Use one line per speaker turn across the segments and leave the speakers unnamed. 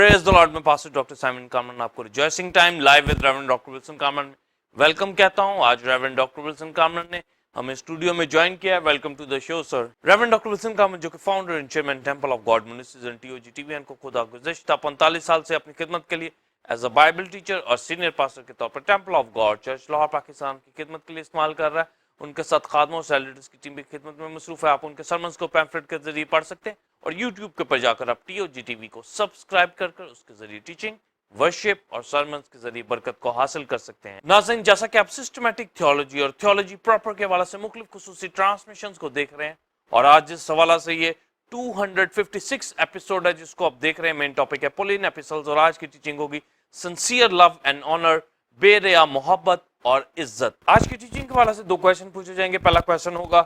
Praise the Lord में pastor doctor Simon Kamran आपको rejoicing time live with reverend doctor Wilson Kamran welcome कहता हूं। आज रेवरेंड डॉक्टर विल्सन कामरन ने हमें स्टूडियो में ज्वाइन किया है। Welcome to the show sir. Reverend doctor Wilson Kamran जो कि founder and chairman temple of God ministries and TOG TVN को खुदा गुज़श्ता 45 साल से अपनी खिदमत के लिए एज अ बाइबल टीचर और सीनियर पास्टर के तौर पर temple of God church Lahore Pakistan की खिदमत के लिए इस्तेमाल कर रहा है। उनके साथ खादमों सेलिब्रिटीज की टीम की खिदमत में मसरूफ है। आप उनके सरमन्स को पैम्फलेट के जरिए पढ़ सकते हैं और यूट्यूब के पर जाकर आप टीओजी टीवी को सब्सक्राइब कर उसके जरिए टीचिंग, वर्शिप और सरमन्स के जरिए बरकत को हासिल कर सकते हैं। नाज़रीन, जैसा कि आप सिस्टमैटिक थियोलॉजी और थियोलॉजी प्रॉपर के हवाले से मुख्तलिफ खुसूसी ट्रांसमिशंस को देख रहे हैं और आज जिस हवाला से ये 256 एपिसोड है जिसको आप देख रहे हैं, मेन टॉपिक है पोलिन एपिसोड्स और आज की टीचिंग होगी सिंसियर लव एंड ऑनर, बेरिया मोहब्बत और इज्जत। आज की टीचिंग के हवाले से दो क्वेश्चन पूछे जाएंगे। पहला क्वेश्चन होगा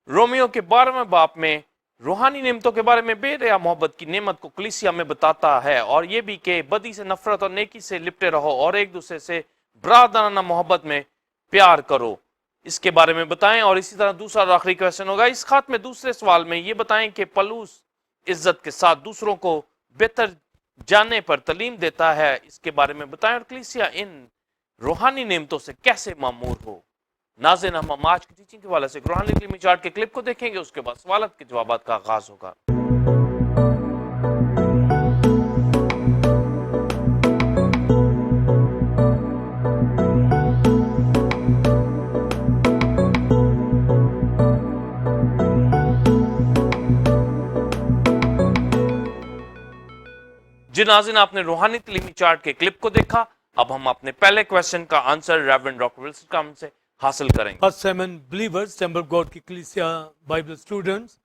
रोमियो के 12वें बाप में रूहानी नेमतों के बारे में बेरिया मोहब्बत की नेमत को कलीसिया में बताता है और ये भी कि बदी से नफरत और नेकी से लिपटे रहो और एक दूसरे से बरादराना मोहब्बत में प्यार करो, इसके बारे में बताएं। और इसी तरह दूसरा और आखिरी क्वेश्चन होगा इस खात में दूसरे सवाल में ये बताएं कि पलूस इज्जत के साथ दूसरों को बेहतर जानने पर तालीम देता है, इसके बारे में बताएं और कलीसिया इन रूहानी नेमतों से कैसे मामूर हो। नाज़रीन, हम आज की टीचिंग के वाले से रूहानी इल्मी चार्ट के क्लिप को देखेंगे, उसके बाद सवालत के जवाबात का आगाज होगा। जी नाज़रीन, आपने रूहानी इल्मी चार्ट के क्लिप को देखा। अब हम अपने पहले क्वेश्चन का answer reverend doctor Wilson Kamran से हासिल करेंगे।
First seven believers temple of God की कलीसिया बाइबल स्टूडेंट्स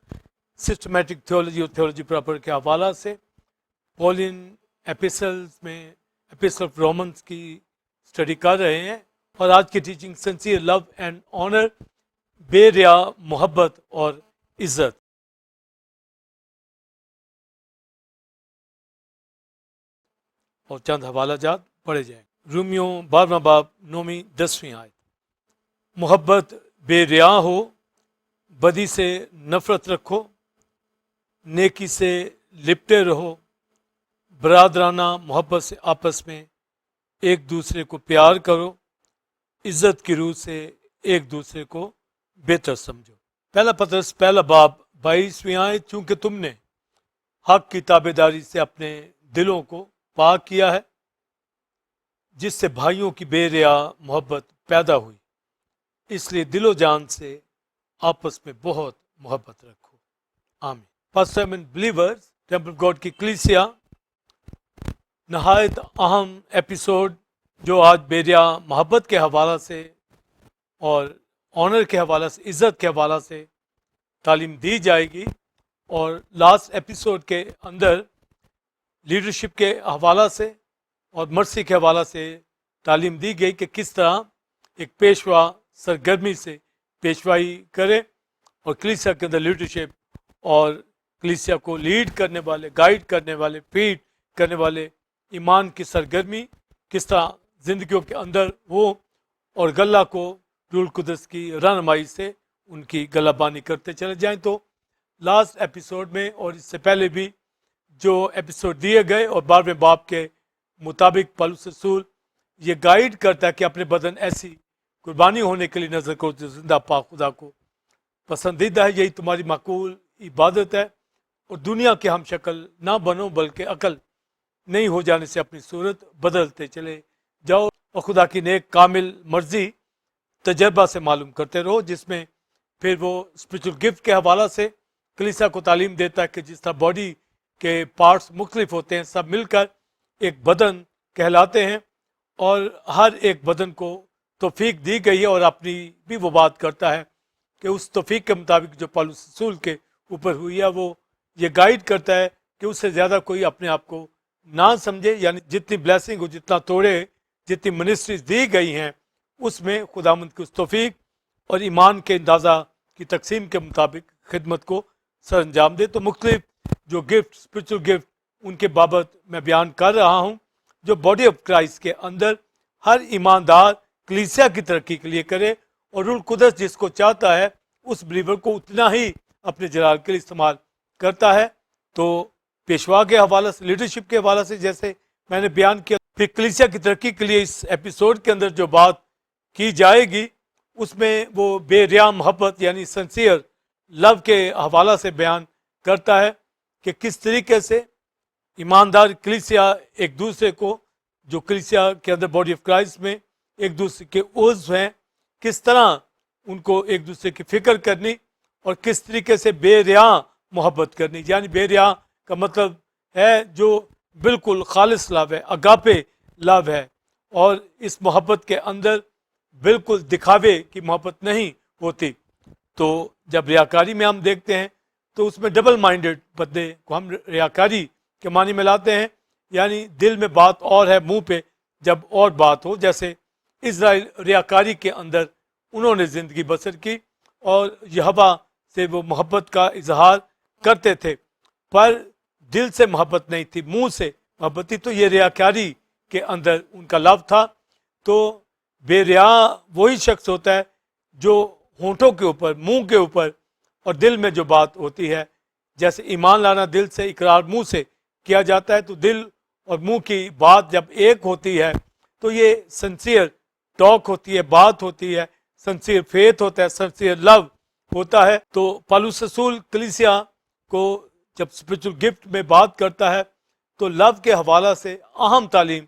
सिस्टमैटिक थियोलॉजी और थियोलॉजी प्रॉपर के हवाला से पॉलिन एपिसल्स में एपिसल ऑफ रोमन्स की स्टडी कर रहे हैं और आज की teaching sincere love and honour, बेरिया मोहब्बत और इज्जत। और चंद हवाला जात पढ़े जाए। रोमियो 12वां बाब 9वीं 10वीं आयत। मोहब्बत बेरिया हो, बदी से नफरत रखो, नेकी से लिपटे रहो, बरादराना मोहब्बत से आपस में एक दूसरे को प्यार करो, इज्जत की रूह से एक दूसरे को बेहतर समझो। पहला पतरस पहला बाब 22वीं आयत। चूंकि तुमने हक की ताबेदारी से अपने दिलों को पाक किया है जिससे भाइयों की बेरिया मोहब्बत पैदा हुई, इसलिए दिलो जान से आपस में बहुत मोहब्बत रखो। आमीन। First seven believers temple God की कलीसिया नहायत अहम एपिसोड जो आज बेरिया मोहब्बत के हवाला से और ऑनर के हवाला से, इज्जत के हवाला से तालीम दी जाएगी। और लास्ट एपिसोड के अंदर लीडरशिप के हवाला से और मर्सी के हवाला से तालीम दी गई कि किस तरह एक पेशवा सरगर्मी से पेशवाई करे और कलीसिया के अंदर लीडरशिप और कलीसिया को लीड करने वाले, गाइड करने वाले, फीड करने वाले ईमान की सरगर्मी किस तरह जिंदगियों के अंदर वो और गल्ला को रूल कुदस की रहनुमाई से उनकी गलाबानी करते चले जाएं। तो लास्ट एपिसोड में और इससे पहले भी जो एपिसोड दिए गए और 12वें बाब के मुताबिक पौलुस रसूल ये गाइड करता है कि अपने बदन ऐसी कुर्बानी होने के लिए नजर करो जो जिंदा पाक खुदा को पसंदीदा है, यही तुम्हारी माकूल इबादत है। और दुनिया के हम शक्ल ना बनो बल्कि अकल नहीं हो जाने से अपनी सूरत बदलते चले जाओ और खुदा की नेक कामिल मर्जी तजर्बा से मालूम करते रहो, जिसमें फिर वो स्पिरिचुअल गिफ्ट के हवाला से कलीसिया को तालीम देता है कि जिस तरह बॉडी के पार्ट्स मुख्तलिफ होते हैं, सब मिलकर एक बदन कहलाते हैं और हर एक बदन को तौफीक दी गई है। और अपनी भी वो बात करता है कि उस तौफीक के मुताबिक जो पौलुस रसूल के ऊपर हुई है वो ये गाइड करता है कि उससे ज़्यादा कोई अपने आप को ना समझे, यानी जितनी ब्लेसिंग हो, जितना तोड़े, जितनी मिनिस्ट्रीज दी गई हैं उसमें खुदावंद की उस तौफीक और ईमान के अंदाज़ा की तकसीम के मुताबिक खिदमत को सर अंजाम दे। तो मुख्तलिफ जो गिफ्ट, स्पिरिचुअल गिफ्ट, उनके बाबत मैं बयान कर रहा हूँ जो बॉडी ऑफ क्राइस्ट के अंदर हर ईमानदार कलीसिया की तरक्की के लिए करे और रूल कुदस जिसको चाहता है उस बिलीवर को उतना ही अपने जलाल के लिए इस्तेमाल करता है। तो पेशवा के हवाले से, लीडरशिप के हवाले से जैसे मैंने बयान किया। फिर कलीसिया की तरक्की के लिए इस एपिसोड के अंदर जो बात की जाएगी उसमें वो बेरिया मोहब्बत यानी सिंसियर लव के हवाला से बयान करता है कि किस तरीके से ईमानदार कलीसिया एक दूसरे को, जो कलीसिया के अंदर बॉडी ऑफ क्राइस्ट में एक दूसरे के उज़्व हैं, किस तरह उनको एक दूसरे की फिक्र करनी और किस तरीके से बेरिया मोहब्बत करनी। यानी बेरिया का मतलब है जो बिल्कुल खालिस लव है, अगापे लव है, और इस मोहब्बत के अंदर बिल्कुल दिखावे की मोहब्बत नहीं होती। तो जब रियाकारी में हम देखते हैं तो उसमें डबल माइंडेड बंदे को हम रियाकारी के मानी में लाते हैं, यानी दिल में बात और है, मुंह पे जब और बात हो। जैसे इज़राइल रियाकारी के अंदर उन्होंने ज़िंदगी बसर की और यहोवा से वो मोहब्बत का इजहार करते थे, पर दिल से मोहब्बत नहीं थी, मुंह से मोहब्बत थी। तो ये रियाकारी के अंदर उनका लव था। तो बेरिया वही शख्स होता है जो होंठों के ऊपर, मुंह के ऊपर और दिल में जो बात होती है। जैसे ईमान लाना दिल से, इकरार मुंह से किया जाता है, तो दिल और मुंह की बात जब एक होती है तो ये सिंसियर टॉक होती है, बात होती है, सिंसियर फेथ होता है, सिंसियर लव होता है। तो पौलुस रसूल कलीसिया को जब स्पिरिचुअल गिफ्ट में बात करता है तो लव के हवाला से अहम तालीम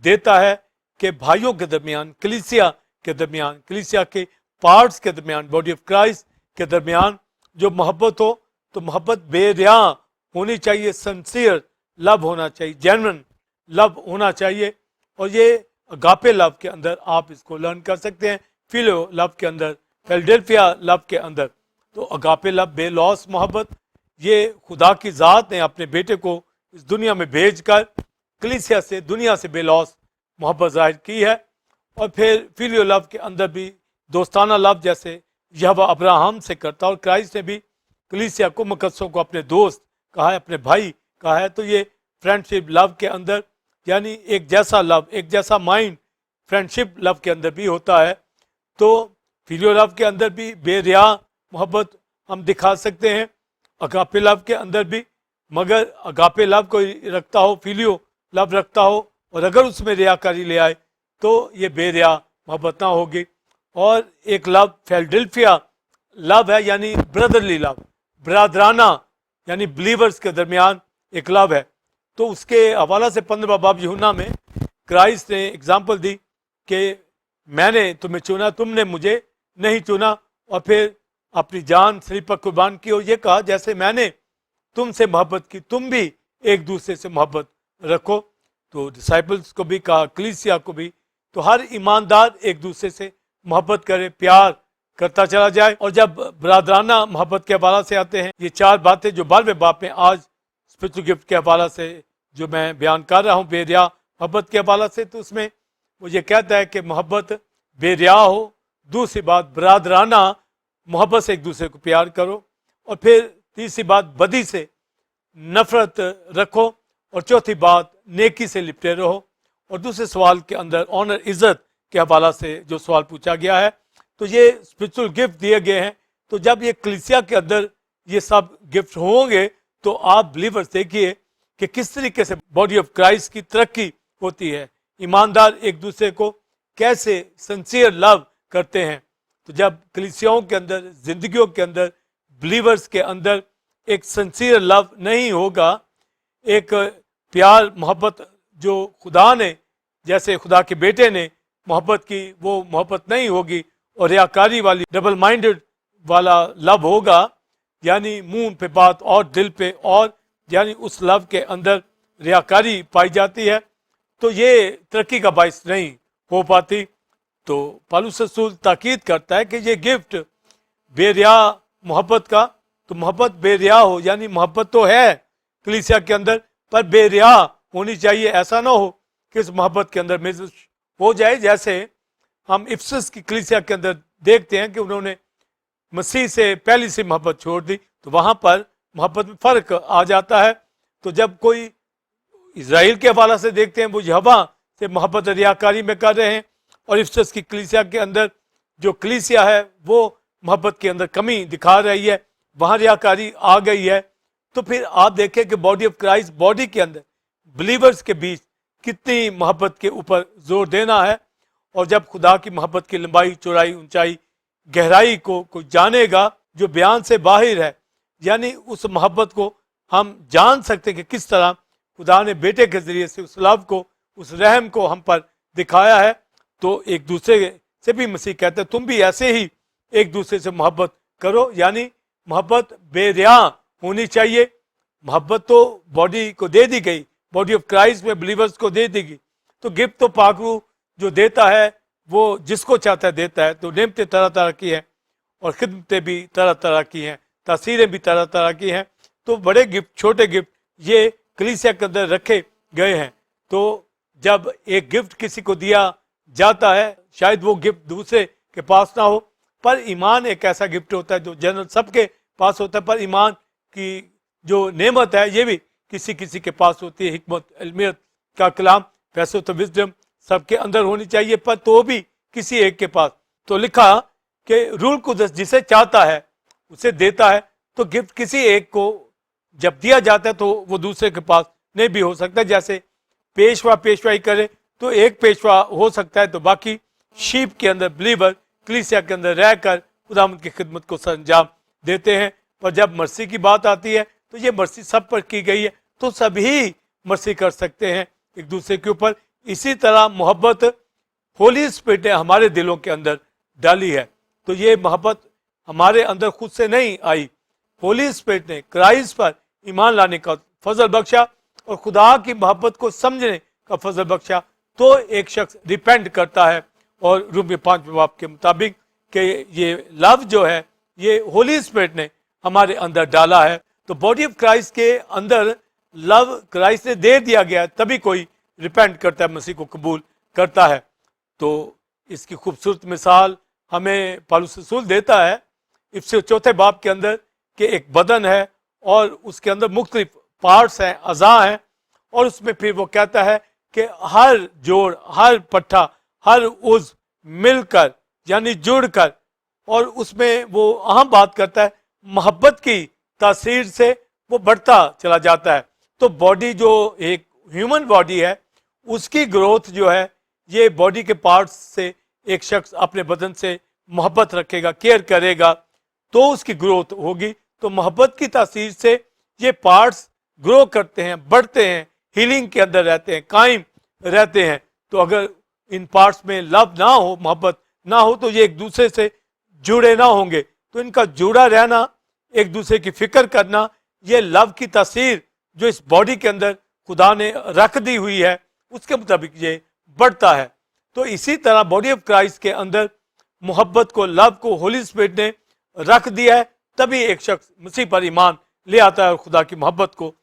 देता है कि भाइयों के दरमियान, कलीसिया के दरमियान, कलीसिया के पार्ट्स के दरमियान, बॉडी ऑफ क्राइस्ट के दरमियान जो मोहब्बत हो तो मोहब्बत बेरिया होनी चाहिए, सिंसियर लव होना चाहिए, जेन्युइन लव होना चाहिए। और ये अगापे लव के अंदर आप इसको लर्न कर सकते हैं, फिलो लव के अंदर, फिलडेल्फिया लव के अंदर। तो अगापे लव, बेलॉस मोहब्बत, ये खुदा की ज़ात ने अपने बेटे को इस दुनिया में भेजकर कलीसिया से, दुनिया से बेलॉस मोहब्बत जाहिर की है। और फिर फिलियो लव के अंदर भी दोस्ताना लव जैसे यहोवा अब्राहम से करता, और क्राइस्ट ने भी कलीसिया को, मुकद्दसों को अपने दोस्त कहा है, अपने भाई कहा है। तो ये फ्रेंडशिप लव के अंदर, यानी एक जैसा लव, एक जैसा माइंड फ्रेंडशिप लव के अंदर भी होता है। तो फिलियो लव के अंदर भी बेरिया मोहब्बत हम दिखा सकते हैं, अगापे लव के अंदर भी। मगर अगापे लव कोई रखता हो, फिलियो लव रखता हो, और अगर उसमें रियाकारी ले आए तो ये बेरिया मोहब्बत ना होगी। और एक लव फिलडेल्फिया लव है, यानी ब्रदरली लव, ब्रादराना, यानी बिलीवर्स के दरमियान एक लव है। तो उसके हवाला से 15 बाब यूहन्ना में क्राइस्ट ने एग्जाम्पल दी कि मैंने तुम्हें चुना, तुमने मुझे नहीं चुना, और फिर अपनी जान शरीर पर कुर्बान की, और ये कहा जैसे मैंने तुमसे मोहब्बत की तुम भी एक दूसरे से मोहब्बत रखो। तो डिसाइपल्स को भी कहा, कलीसिया को भी, तो हर ईमानदार एक दूसरे से मोहब्बत करे, प्यार करता चला जाए। और जब बरादराना मोहब्बत के हवाला से आते हैं, ये 4 बातें जो 12वें बाब में आज स्पिरिचुअल गिफ्ट के हवाला से जो मैं बयान कर रहा हूँ, बेरिया मोहब्बत के हवाला से, तो उसमें वो ये कहता है कि मोहब्बत बेरिया हो। दूसरी बात, बरादराना मोहब्बत से एक दूसरे को प्यार करो। और फिर तीसरी बात, बदी से नफरत रखो। और चौथी बात, नेकी से लिपटे रहो। और दूसरे सवाल के अंदर ऑनर, इज्जत के हवाला से जो सवाल पूछा गया है, तो ये स्पिरिचुअल गिफ्ट दिए गए हैं। तो जब ये कलीसिया के अंदर ये सब गिफ्ट होंगे तो आप बिलीवर्स देखिए कि किस तरीके से बॉडी ऑफ क्राइस्ट की तरक्की होती है, ईमानदार एक दूसरे को कैसे सिंसियर लव करते हैं। तो जब कलीसियाओं के अंदर, जिंदगियों के अंदर, बिलीवर्स के अंदर एक सिंसियर लव नहीं होगा, एक प्यार मोहब्बत जो खुदा ने, जैसे खुदा के बेटे ने मोहब्बत की, वो मोहब्बत नहीं होगी, और रियाकारी वाली डबल माइंडेड वाला लव होगा, यानी मुंह पे बात और दिल पे और, यानी उस लव के अंदर रियाकारी पाई जाती है, तो ये तरक्की का बायस नहीं हो पाती। तो पौलुस रसूल ताकीद करता है कि ये गिफ्ट बेरिया मोहब्बत का, तो मोहब्बत बेरिया हो, यानी मोहब्बत तो है कलीसिया के अंदर, पर बेरिया होनी चाहिए। ऐसा ना हो कि इस मोहब्बत के अंदर मिस हो जाए, जैसे हम इफिसस की कलीसिया के अंदर देखते हैं कि उन्होंने मसीह से पहली सी मोहब्बत छोड़ दी, तो वहाँ पर मोहब्बत में फ़र्क आ जाता है। तो जब कोई इज़राइल के हवाला से देखते हैं, वो यहोवा से मोहब्बत रियाकारी में कर रहे हैं, और इफिसस की कलीसिया के अंदर जो कलीसिया है वो मोहब्बत के अंदर कमी दिखा रही है, वहाँ रियाकारी आ गई है। तो फिर आप देखें कि बॉडी ऑफ क्राइस्ट, बॉडी के अंदर बिलीवर्स के बीच कितनी मोहब्बत के ऊपर जोर देना है। और जब खुदा की मोहब्बत की लंबाई, चौड़ाई, ऊंचाई, गहराई को कोई जानेगा जो बयान से बाहर है, यानी उस मोहब्बत को हम जान सकते कि किस तरह खुदा ने बेटे के जरिए से उस लव को, उस रहम को हम पर दिखाया है। तो एक दूसरे से भी मसीह कहते हैं तुम भी ऐसे ही एक दूसरे से मोहब्बत करो, यानी मोहब्बत बेरिया होनी चाहिए। मोहब्बत तो बॉडी को दे दी गई, बॉडी ऑफ क्राइस्ट में बिलीवर्स को दे दी गई। तो गिफ्ट तो पाकरू जो देता है वो जिसको चाहता है देता है। तो नेमतें तरह तरह की हैं और खिदमतें भी तरह तरह की हैं, तासीरें भी तरह तरह की हैं। तो बड़े गिफ्ट, छोटे गिफ्ट, ये कलीसिया के अंदर रखे गए हैं। तो जब एक गिफ्ट किसी को दिया जाता है, शायद वो गिफ्ट दूसरे के पास ना हो, पर ईमान एक ऐसा गिफ्ट होता है जो जनरल सबके पास होता है। पर ईमान की जो नेमत है ये भी किसी किसी के पास होती है। हिकमत, इल्मियत का कलाम, वैसे तो विजडम सबके अंदर होनी चाहिए, पर तो भी किसी एक के पास। तो लिखा कि रूल कुदस जिसे चाहता है उसे देता है। तो गिफ्ट किसी एक को जब दिया जाता है तो वो दूसरे के पास नहीं भी हो सकता। जैसे पेशवा पेशवाई करे तो एक पेशवा हो सकता है, तो बाकी शीप के अंदर बिलीवर कलीसिया के अंदर रहकर खुदावंद की खिदमत को सरंजाम देते हैं। पर जब मर्सी की बात आती है तो ये मर्सी सब पर की गई है, तो सभी मर्सी कर सकते हैं एक दूसरे के ऊपर। इसी तरह मोहब्बत होली स्पिरिट ने हमारे दिलों के अंदर डाली है। तो ये मोहब्बत हमारे अंदर खुद से नहीं आई, होली स्पिरिट ने क्राइस्ट पर ईमान लाने का फजल बख्शा और खुदा की मोहब्बत को समझने का फजल बख्शा। तो एक शख्स रिपेंट करता है और रूमी 5वें बाब के मुताबिक कि ये लव जो है ये होली स्पिरिट ने हमारे अंदर डाला है। तो बॉडी ऑफ क्राइस्ट के अंदर लव क्राइस्ट ने दे दिया गया, तभी कोई रिपेंट करता है, मसीह को कबूल करता है। तो इसकी खूबसूरत मिसाल हमें पौलुस रसूल देता है इफिसियों 4 बाब के अंदर कि एक बदन है और उसके अंदर मुख्तलिफ पार्ट्स हैं, अज़ा हैं, और उसमें फिर वो कहता है कि हर जोड़, हर पट्टा, हर उज़ मिलकर यानी जुड़कर, और उसमें वो अहम बात करता है मोहब्बत की तासीर से वो बढ़ता चला जाता है। तो बॉडी जो एक ह्यूमन बॉडी है उसकी ग्रोथ जो है ये बॉडी के पार्ट्स से एक शख्स अपने बदन से मोहब्बत रखेगा, केयर करेगा, तो उसकी ग्रोथ होगी। तो मोहब्बत की तासीर से ये पार्ट्स ग्रो करते हैं, बढ़ते हैं, हीलिंग के अंदर रहते हैं, कायम रहते हैं। तो अगर इन पार्ट्स में लव ना हो, मोहब्बत ना हो, तो ये एक दूसरे से जुड़े ना होंगे। तो इनका जुड़ा रहना, एक दूसरे की फिक्र करना, ये लव की तासीर जो इस बॉडी के अंदर खुदा ने रख दी हुई है उसके मुताबिक ये बढ़ता है। तो इसी तरह बॉडी ऑफ क्राइस्ट के अंदर मोहब्बत को, लव को होली स्पिरिट ने रख दिया है, तभी एक शख्स मसीह पर ईमान ले आता है और खुदा की मोहब्बत को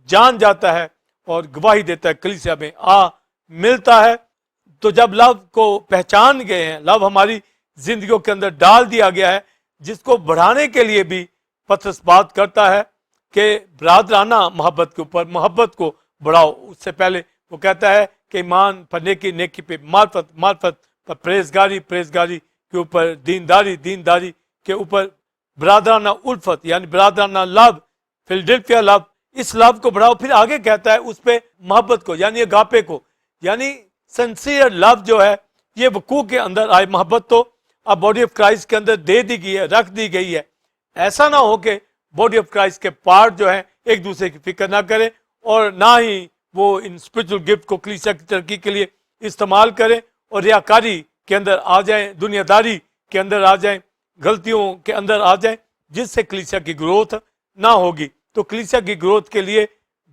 जान जाता है और गवाही देता है, कलीसिया में आ मिलता है। तो जब लव को पहचान गए हैं, लव हमारी जिंदगियों के अंदर डाल दिया गया है, जिसको बढ़ाने के लिए भी पत्रस बात करता है कि बरादराना मोहब्बत के ऊपर मोहब्बत को बढ़ाओ। उससे पहले वो कहता है कि ईमान पर नेकी, नेकी पे मार्फत, मार्फत पर परहेजगारी, परहेजगारी के ऊपर दीनदारी, दीनदारी के ऊपर बरादराना उल्फत यानी बरादराना लव, फिलडेल्फिया लव, इस लव को बढ़ाओ। फिर आगे कहता है उस पे मोहब्बत को यानी अगापे को, यानी सिंसियर लव जो है ये वकूअ के अंदर आए। मोहब्बत तो अब बॉडी ऑफ क्राइस्ट के अंदर दे दी गई है, रख दी गई है। ऐसा ना हो कि बॉडी ऑफ क्राइस्ट के पार्ट जो है एक दूसरे की फिक्र ना करें और ना ही वो इन स्पिरिचुअल गिफ्ट को कलीसिया की तरक्की के लिए इस्तेमाल करें और रियाकारी के अंदर आ जाएं, दुनियादारी के अंदर आ जाएं, गलतियों के अंदर आ जाएं, जिससे कलीसिया की ग्रोथ ना होगी। तो कलीसिया की ग्रोथ के लिए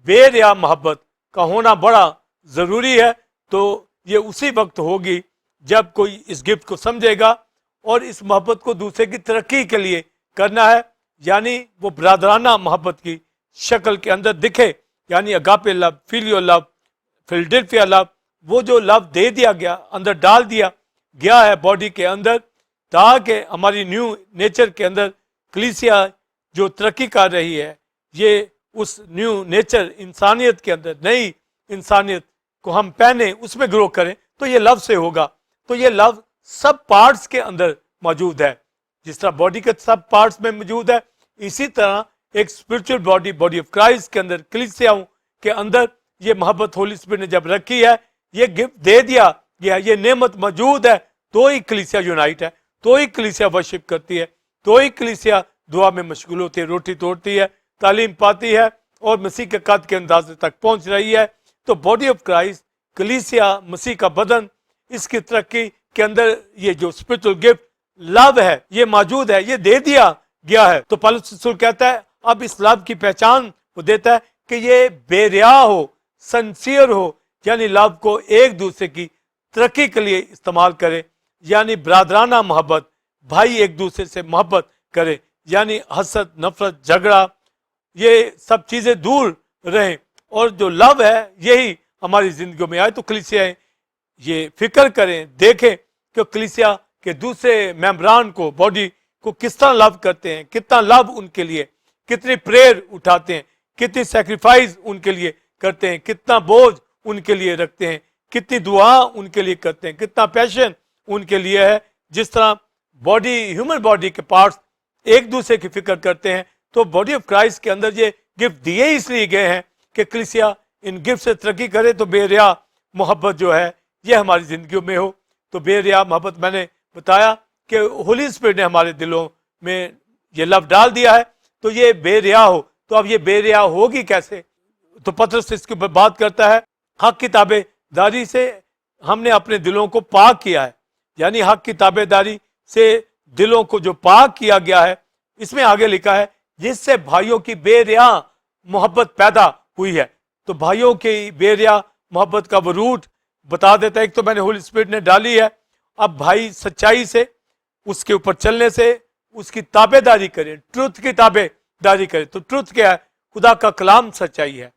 बेरिया मोहब्बत का होना बड़ा ज़रूरी है। तो ये उसी वक्त होगी जब कोई इस गिफ्ट को समझेगा और इस मोहब्बत को दूसरे की तरक्की के लिए करना है, यानी वो बरादराना मोहब्बत की शक्ल के अंदर दिखे, यानी agape love, phileo love, Philadelphia love, वो जो लव दे दिया गया, अंदर डाल दिया गया है बॉडी के अंदर, ताकि हमारी न्यू नेचर के अंदर कलीसिया जो तरक्की कर रही है, ये उस न्यू नेचर इंसानियत के अंदर, नई इंसानियत को हम पहने, उसमें ग्रो करें। तो ये लव से होगा। तो ये लव सब पार्ट्स के अंदर मौजूद है, जिस तरह बॉडी के सब पार्ट्स में मौजूद है, इसी तरह एक spiritual body, body of Christ के अंदर, कलीसियाओं के अंदर ये मोहब्बत होली स्पिरिट ने जब रखी है, ये गिफ्ट दे दिया गया, ये नेमत मौजूद है, तो ही कलीसिया यूनाइट है, तो ही कलीसिया वर्शिप करती है, तो ही कलीसिया दुआ में मशगूल होती है, रोटी तोड़ती है, तालीम पाती है और मसीह के कद के अंदाजे तक पहुंच रही है। तो बॉडी ऑफ क्राइस्ट, कलीसिया, मसीह का बदन, इसकी तरक्की के अंदर ये जो स्पिरिचुअल गिफ्ट लव है, ये मौजूद है, ये दे दिया गया है। तो पौलुस रसूल कहता है अब इस लव की पहचान वो देता है कि ये बेरिया हो, सिंसियर हो, यानी लव को एक दूसरे की तरक्की के लिए इस्तेमाल करे, यानी ब्रादराना मोहब्बत, भाई एक दूसरे से मोहब्बत करे, यानी हसद, नफरत, झगड़ा, ये सब चीजें दूर रहें और जो लव है यही हमारी जिंदगी में आए। तो कलीसिया ये फिक्र करें, देखें कि कलीसिया के दूसरे मेंबरान को, बॉडी को किस तरह लव करते हैं, कितना लव उनके लिए, कितनी प्रेयर उठाते हैं, कितनी सेक्रीफाइस उनके लिए करते हैं, कितना बोझ उनके लिए रखते हैं, कितनी दुआ उनके लिए करते हैं, कितना पैशन उनके लिए है। जिस तरह बॉडी, ह्यूमन बॉडी के पार्ट्स एक दूसरे की फिक्र करते हैं, तो बॉडी ऑफ क्राइस्ट के अंदर ये गिफ्ट दिए इसलिए गए हैं कि कलीसिया इन गिफ्ट से तरक्की करे। तो बेरिया मोहब्बत जो है ये हमारी जिंदगियों में हो। तो बेरिया मोहब्बत मैंने बताया कि होली स्पिरिट ने हमारे दिलों में ये लव डाल दिया है, तो ये बेरिया हो। तो अब ये बेरिया होगी कैसे? तो पतरस इसके ऊपर बात करता है, हक की ताबेदारी से हमने अपने दिलों को पाक किया है, यानी हक की ताबेदारी से दिलों को जो पाक किया गया है, इसमें आगे लिखा है जिससे भाइयों की बेरिया मोहब्बत पैदा हुई है। तो भाइयों की बेरिया मोहब्बत का वो रूट बता देता है। एक तो मैंने होली स्पिरिट ने डाली है, अब भाई सच्चाई से, उसके ऊपर चलने से, उसकी ताबेदारी करें, ट्रुथ की ताबेदारी करें। तो ट्रुथ क्या है? खुदा का कलाम सच्चाई है,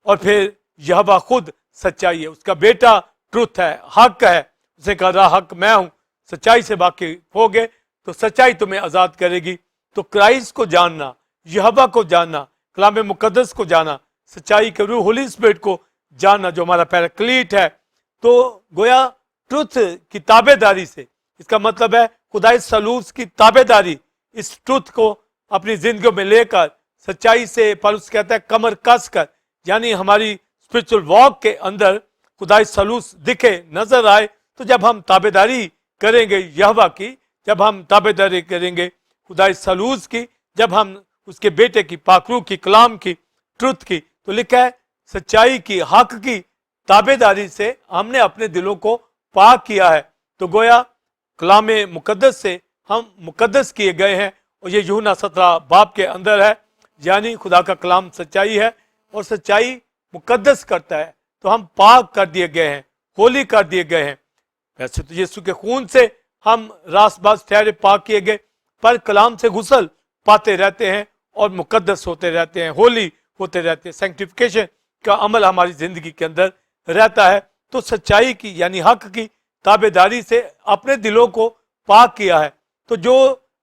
और फिर यहोवा खुद सच्चाई है, उसका बेटा ट्रुथ है, हक है। उसे कहा रहा हक मैं हूं, सच्चाई से वाकिफ हो गए तो सच्चाई तुम्हें आजाद करेगी। तो क्राइस्ट को जानना, यहोवा को जानना, कलाम मुकद्दस को जाना, सच्चाई के रूह होली स्पिरिट को जानना जो हमारा पैराक्लीट है, तो गोया ट्रुथ की ताबेदारी से, इसका मतलब है खुदाई सलूस की ताबेदारी, इस ट्रुथ को अपनी जिंदगी में लेकर सच्चाई से, पौलुस कहता है कमर कस कर, यानी हमारी स्पिरिचुअल वॉक के अंदर खुदाई सलूस दिखे, नजर आए। तो जब हम ताबेदारी करेंगे यहोवा की, जब हम ताबेदारी करेंगे खुदाई सलूस की, जब हम उसके बेटे की, पाकरू की, कलाम की, ट्रुथ की, तो लिखा है सच्चाई की, हक की ताबेदारी से हमने अपने दिलों को पाक किया है। तो गोया कलाम मुकद्दस से हम मुकद्दस किए गए हैं, और ये यूहन्ना 17 बाब के अंदर है, यानी खुदा का कलाम सच्चाई है और सच्चाई मुकद्दस करता है। तो हम पाक कर दिए गए हैं, होली कर दिए गए हैं। वैसे तो यीशु के खून से हम रासबाज ठहरे, पाक किए गए, पर कलाम से गुसल पाते रहते हैं और मुकद्दस होते रहते हैं, होली होते रहते हैं, सैंक्टिफिकेशन का अमल हमारी जिंदगी के अंदर रहता है। तो सच्चाई की यानी हक की ताबेदारी से अपने दिलों को पाक किया है। तो जो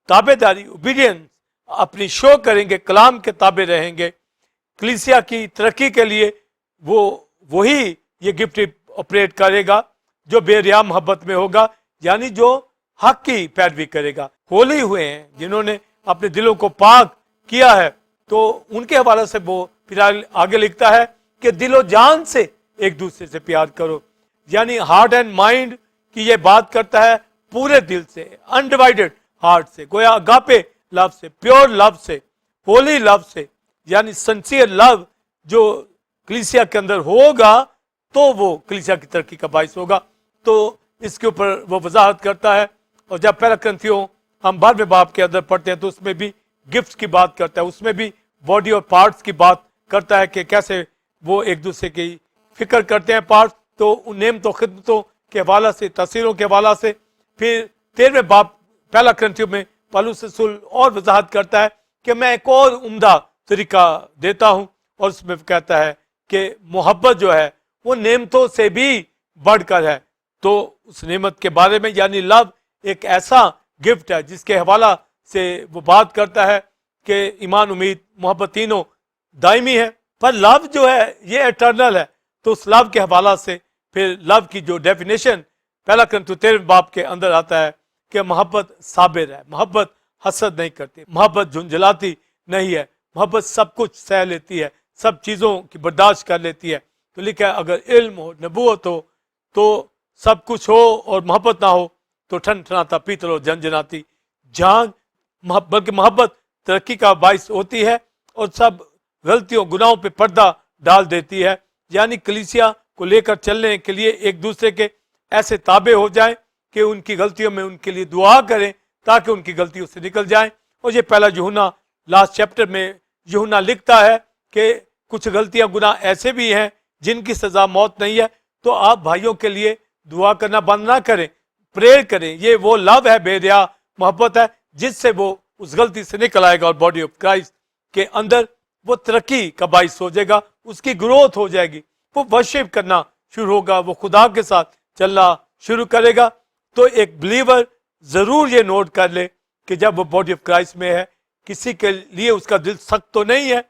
ताबेदारी, ओबीडियंस अपनी शो करेंगे, कलाम के ताबे रहेंगे, कलीसिया की तरक्की के लिए वही ये गिफ्ट ऑपरेट करेगा जो बेरिया मोहब्बत में होगा, यानी जो हक की पैरवी करेगा। होली हुए हैं जिन्होंने अपने दिलों को पाक किया है, तो उनके हवाले से वो फिर आगे लिखता है कि दिलो जान से एक दूसरे से प्यार करो, यानी हार्ट एंड माइंड की ये बात करता है, पूरे दिल से, अनडिवाइडेड हार्ट से, गोया अगापे लव से, प्योर लव से, होली लव से, यानी सिंसियर लव जो कलीसिया के अंदर होगा तो वो कलीसिया की तरक्की का बाइस होगा। तो इसके ऊपर वो वजाहत करता है। और जब पहला ग्रंथियों हम 12वें बाब के अंदर पढ़ते हैं तो उसमें भी गिफ्ट की बात करता है, उसमें भी बॉडी और पार्ट्स की बात करता है कि कैसे वो एक दूसरे की फिक्र करते हैं पार्ट्स। तो उन नेमतों, खिदमतों के हवाला से, तस्वीरों के हवाला से। फिर 13वें बाब पहला ग्रंथियों में पौलुस रसूल और वजाहत करता है कि मैं एक और उम्दा तरीका देता हूं, और उसमें कहता है कि मोहब्बत जो है वो नेमतों से भी बढ़कर है। तो उस नेमत के बारे में, यानी लव एक ऐसा गिफ्ट है जिसके हवाला से वो बात करता है कि ईमान, उम्मीद, मोहब्बत तीनों दायमी है, पर लव जो है ये एटर्नल है। तो उस लव के हवाला से फिर लव की जो डेफिनेशन पहला ग्रंथ 13वें बाब के अंदर आता है कि मोहब्बत साबिर है, मोहब्बत हसद नहीं करती, मोहब्बत झुंझलाती नहीं है, मोहब्बत सब कुछ सह लेती है, सब चीज़ों की बर्दाश्त कर लेती है। तो लिखा है अगर इल्म हो, नबूवत हो, तो सब कुछ हो और मोहब्बत ना हो तो ठन ठनाता पीतल और झंझनाती जान। बल्कि मोहब्बत तरक्की का बाइस होती है और सब गलतियों गुनाहों पे पर्दा डाल देती है। यानी कलीसिया को लेकर चलने के लिए एक दूसरे के ऐसे ताबे हो जाए कि उनकी गलतियों में उनके लिए दुआ करें ताकि उनकी गलतियों से निकल जाएं। और ये पहला यूहन्ना लास्ट चैप्टर में यूहन्ना लिखता है कि कुछ गलतियां गुनाह ऐसे भी हैं जिनकी सजा मौत नहीं है, तो आप भाइयों के लिए दुआ करना बंद ना करें, प्रेयर करें। ये वो लव है, बेरिया मोहब्बत है जिससे वो उस गलती से निकल आएगा और बॉडी ऑफ क्राइस्ट के अंदर वो तरक्की का बाइस हो जाएगा, उसकी ग्रोथ हो जाएगी, वो वर्शिप करना शुरू होगा, वो खुदा के साथ चलना शुरू करेगा। तो एक बिलीवर जरूर ये नोट कर ले कि जब वो बॉडी ऑफ क्राइस्ट में है, किसी के लिए उसका दिल सख्त तो नहीं है,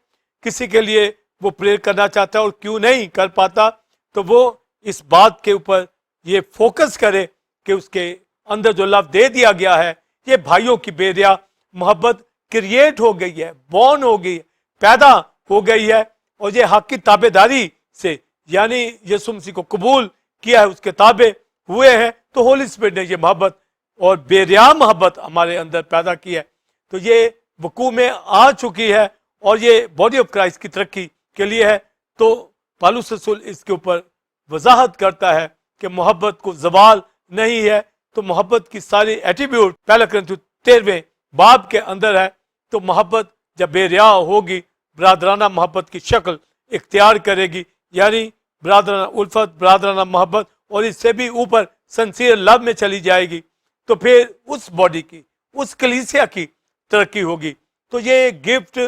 किसी के लिए वो प्रेयर करना चाहता है और क्यों नहीं कर पाता, तो वो इस बात के ऊपर ये फोकस करे कि उसके अंदर जो लव दे दिया गया है, ये भाइयों की बेरिया मोहब्बत क्रिएट हो गई है, बॉर्न हो गई है, पैदा हो गई है। और ये हक की ताबेदारी से, यानी यीशु मसीह को कबूल किया है, उसके ताबे हुए हैं, तो होली स्पिरिट ने ये मोहब्बत और बेरिया मोहब्बत हमारे अंदर पैदा की है। तो ये वकू में आ चुकी है और ये बॉडी ऑफ क्राइस्ट की तरक्की के लिए है। तो पौलुस रसूल इसके ऊपर वजाहत करता है कि मोहब्बत को जवाल नहीं है। तो मोहब्बत की सारी एट्रीब्यूट पहला कुरिन्थियों 13वें बाब के अंदर है। तो मोहब्बत जब बेरिया होगी, बरादराना मोहब्बत की शक्ल इख्तियार करेगी, यानी बरादराना उल्फत, बरादराना मोहब्बत, और इससे भी ऊपर सिंसियर लव में चली जाएगी। तो फिर उस बॉडी की, उस कलीसिया की तरक्की होगी। तो ये गिफ्ट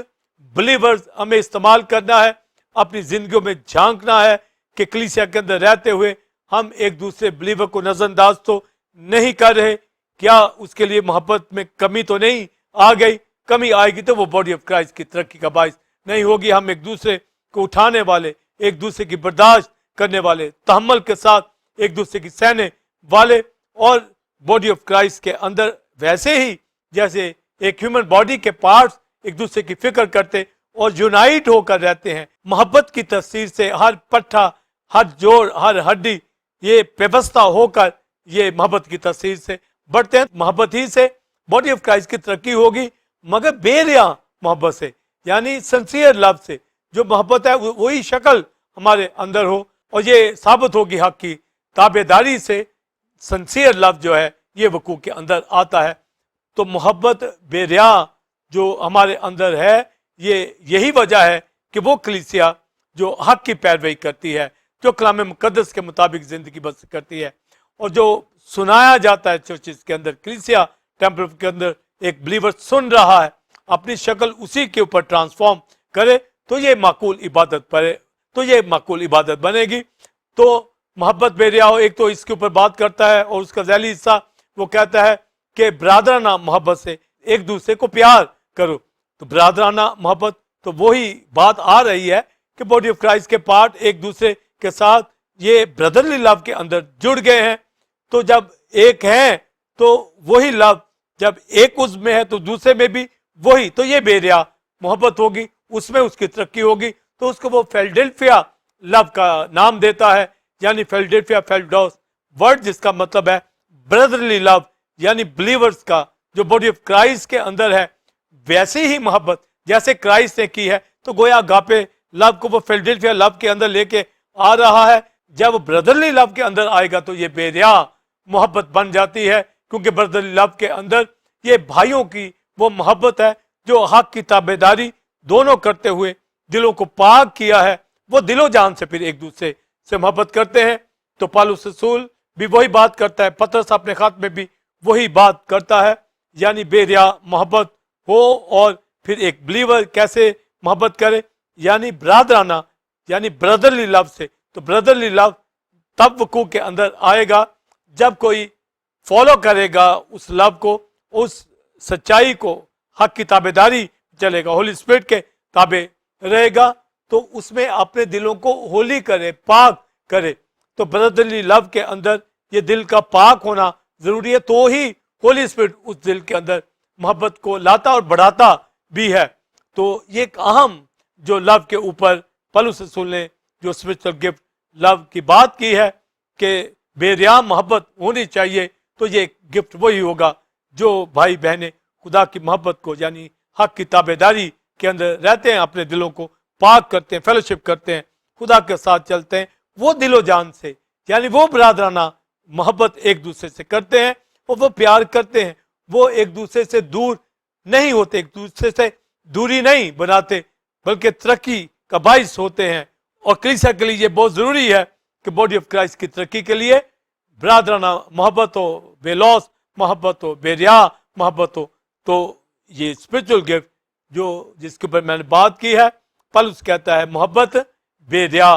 बिलीवर्स हमें इस्तेमाल करना है, अपनी जिंदगियों में झांकना है कि कलीसिया के अंदर रहते हुए हम एक दूसरे बिलीवर को नजरअंदाज तो नहीं कर रहे, क्या उसके लिए मोहब्बत में कमी तो नहीं आ गई? कमी आएगी तो वो बॉडी ऑफ क्राइस्ट की तरक्की का बाइस नहीं होगी। हम एक दूसरे को उठाने वाले, एक दूसरे की बर्दाश्त करने वाले, तहम्मुल के साथ एक दूसरे की सहने वाले, और बॉडी ऑफ क्राइस्ट के अंदर वैसे ही जैसे एक ह्यूमन बॉडी के पार्ट्स एक दूसरे की फिक्र करते और यूनाइट होकर रहते हैं, मोहब्बत की तस्वीर से हर पट्टा, हर जोड़, हर हड्डी ये व्यवस्था होकर ये मोहब्बत की तस्वीर से बढ़ते हैं। मोहब्बत ही से बॉडी ऑफ क्राइस्ट की तरक्की होगी, मगर बेरिया मोहब्बत से, यानी सिंसियर लव से। जो मोहब्बत है वही शक्ल हमारे अंदर हो, और ये साबित होगी हक की ताबेदारी से। सिंसियर लव जो है ये वकू के अंदर आता है। तो मोहब्बत बेरिया जो हमारे अंदर है, ये यही वजह है कि वो कलीसिया जो हक की पैरवी करती है, जो कलाम मुकद्दस के मुताबिक जिंदगी बसर करती है, और जो सुनाया जाता है चर्चिस के अंदर, कलीसिया टेम्पल के अंदर एक बिलीवर सुन रहा है, अपनी शक्ल उसी के ऊपर ट्रांसफॉर्म करे, तो ये माकूल इबादत पड़े, तो ये माकूल इबादत बनेगी। तो मोहब्बत बेरिया हो, एक तो इसके ऊपर बात करता है, और उसका ज़ैली हिस्सा वो कहता है कि बरादराना मोहब्बत से एक दूसरे को प्यार करो। तो बरादराना मोहब्बत, तो वही बात आ रही है कि बॉडी ऑफ क्राइस्ट के पार्ट एक दूसरे के साथ ये ब्रदरली लव के अंदर जुड़ गए हैं। तो जब एक हैं तो वही लव, जब एक उसमें है तो दूसरे में भी वही, तो ये बेरिया मोहब्बत होगी, उसमें उसकी तरक्की होगी। तो उसको वो फिलाडेल्फिया लव का नाम देता है, यानी फिलाडेल्फिया फिलाडोस वर्ड जिसका मतलब है ब्रदरली लव, यानी बिलीवर्स का जो बॉडी ऑफ क्राइस्ट के अंदर है वैसे ही मोहब्बत जैसे क्राइस्ट ने की है। तो गोया गापे लव को वो फिलाडेल्फिया लव के अंदर लेके आ रहा है। जब ब्रदरली लव के अंदर आएगा तो ये बेरिया मोहब्बत बन जाती है, क्योंकि ब्रदरली लव के अंदर ये भाइयों की वो मोहब्बत है जो हक की ताबेदारी दोनों करते हुए दिलों को पाक किया है। वो दिलो जान से फिर एक दूसरे से मोहब्बत करते हैं। तो पौलुस रसूल भी वही बात करता है, पतरस अपने खात में भी वही बात करता है, यानी बेरिया मोहब्बत हो। और फिर एक बिलीवर कैसे मोहब्बत करे, यानी ब्रादराना, यानी ब्रदरली लव से। तो ब्रदरली लव तब वकू के अंदर आएगा जब कोई फॉलो करेगा उस लव को, उस सच्चाई को, हक की ताबेदारी चलेगा, होली स्पिरिट के ताबे रहेगा, तो उसमें अपने दिलों को होली करे, पाक करे। तो ब्रदरली लव के अंदर ये दिल का पाक होना जरूरी है, तो ही होली स्पिरिट उस दिल के अंदर मोहब्बत को लाता और बढ़ाता भी है। तो ये एक अहम जो लव के ऊपर पौलुस रसूल ने जो स्पिरिचुअल गिफ्ट लव की बात की है कि बेरिया मोहब्बत होनी चाहिए, तो ये गिफ्ट वही होगा जो भाई बहनें खुदा की मोहब्बत को यानी हक की ताबेदारी के अंदर रहते हैं, अपने दिलों को पाक करते हैं, फेलोशिप करते हैं, खुदा के साथ चलते हैं, वो दिलो जान से यानी वो बरादराना मोहब्बत एक दूसरे से करते हैं और वो प्यार करते हैं, वो एक दूसरे से दूर नहीं होते, एक दूसरे से दूरी नहीं बनाते, बल्कि तरक्की का बाइस होते हैं। और कलीसिया के लिए ये बहुत जरूरी है कि बॉडी ऑफ क्राइस्ट की तरक्की के लिए बरादराना मोहब्बत हो, बेलौस मोहब्बत हो, बेरिया मोहब्बत हो। तो ये स्पिरिचुअल गिफ्ट जो जिसके ऊपर मैंने बात की है, पौलुस कहता है मोहब्बत बेरिया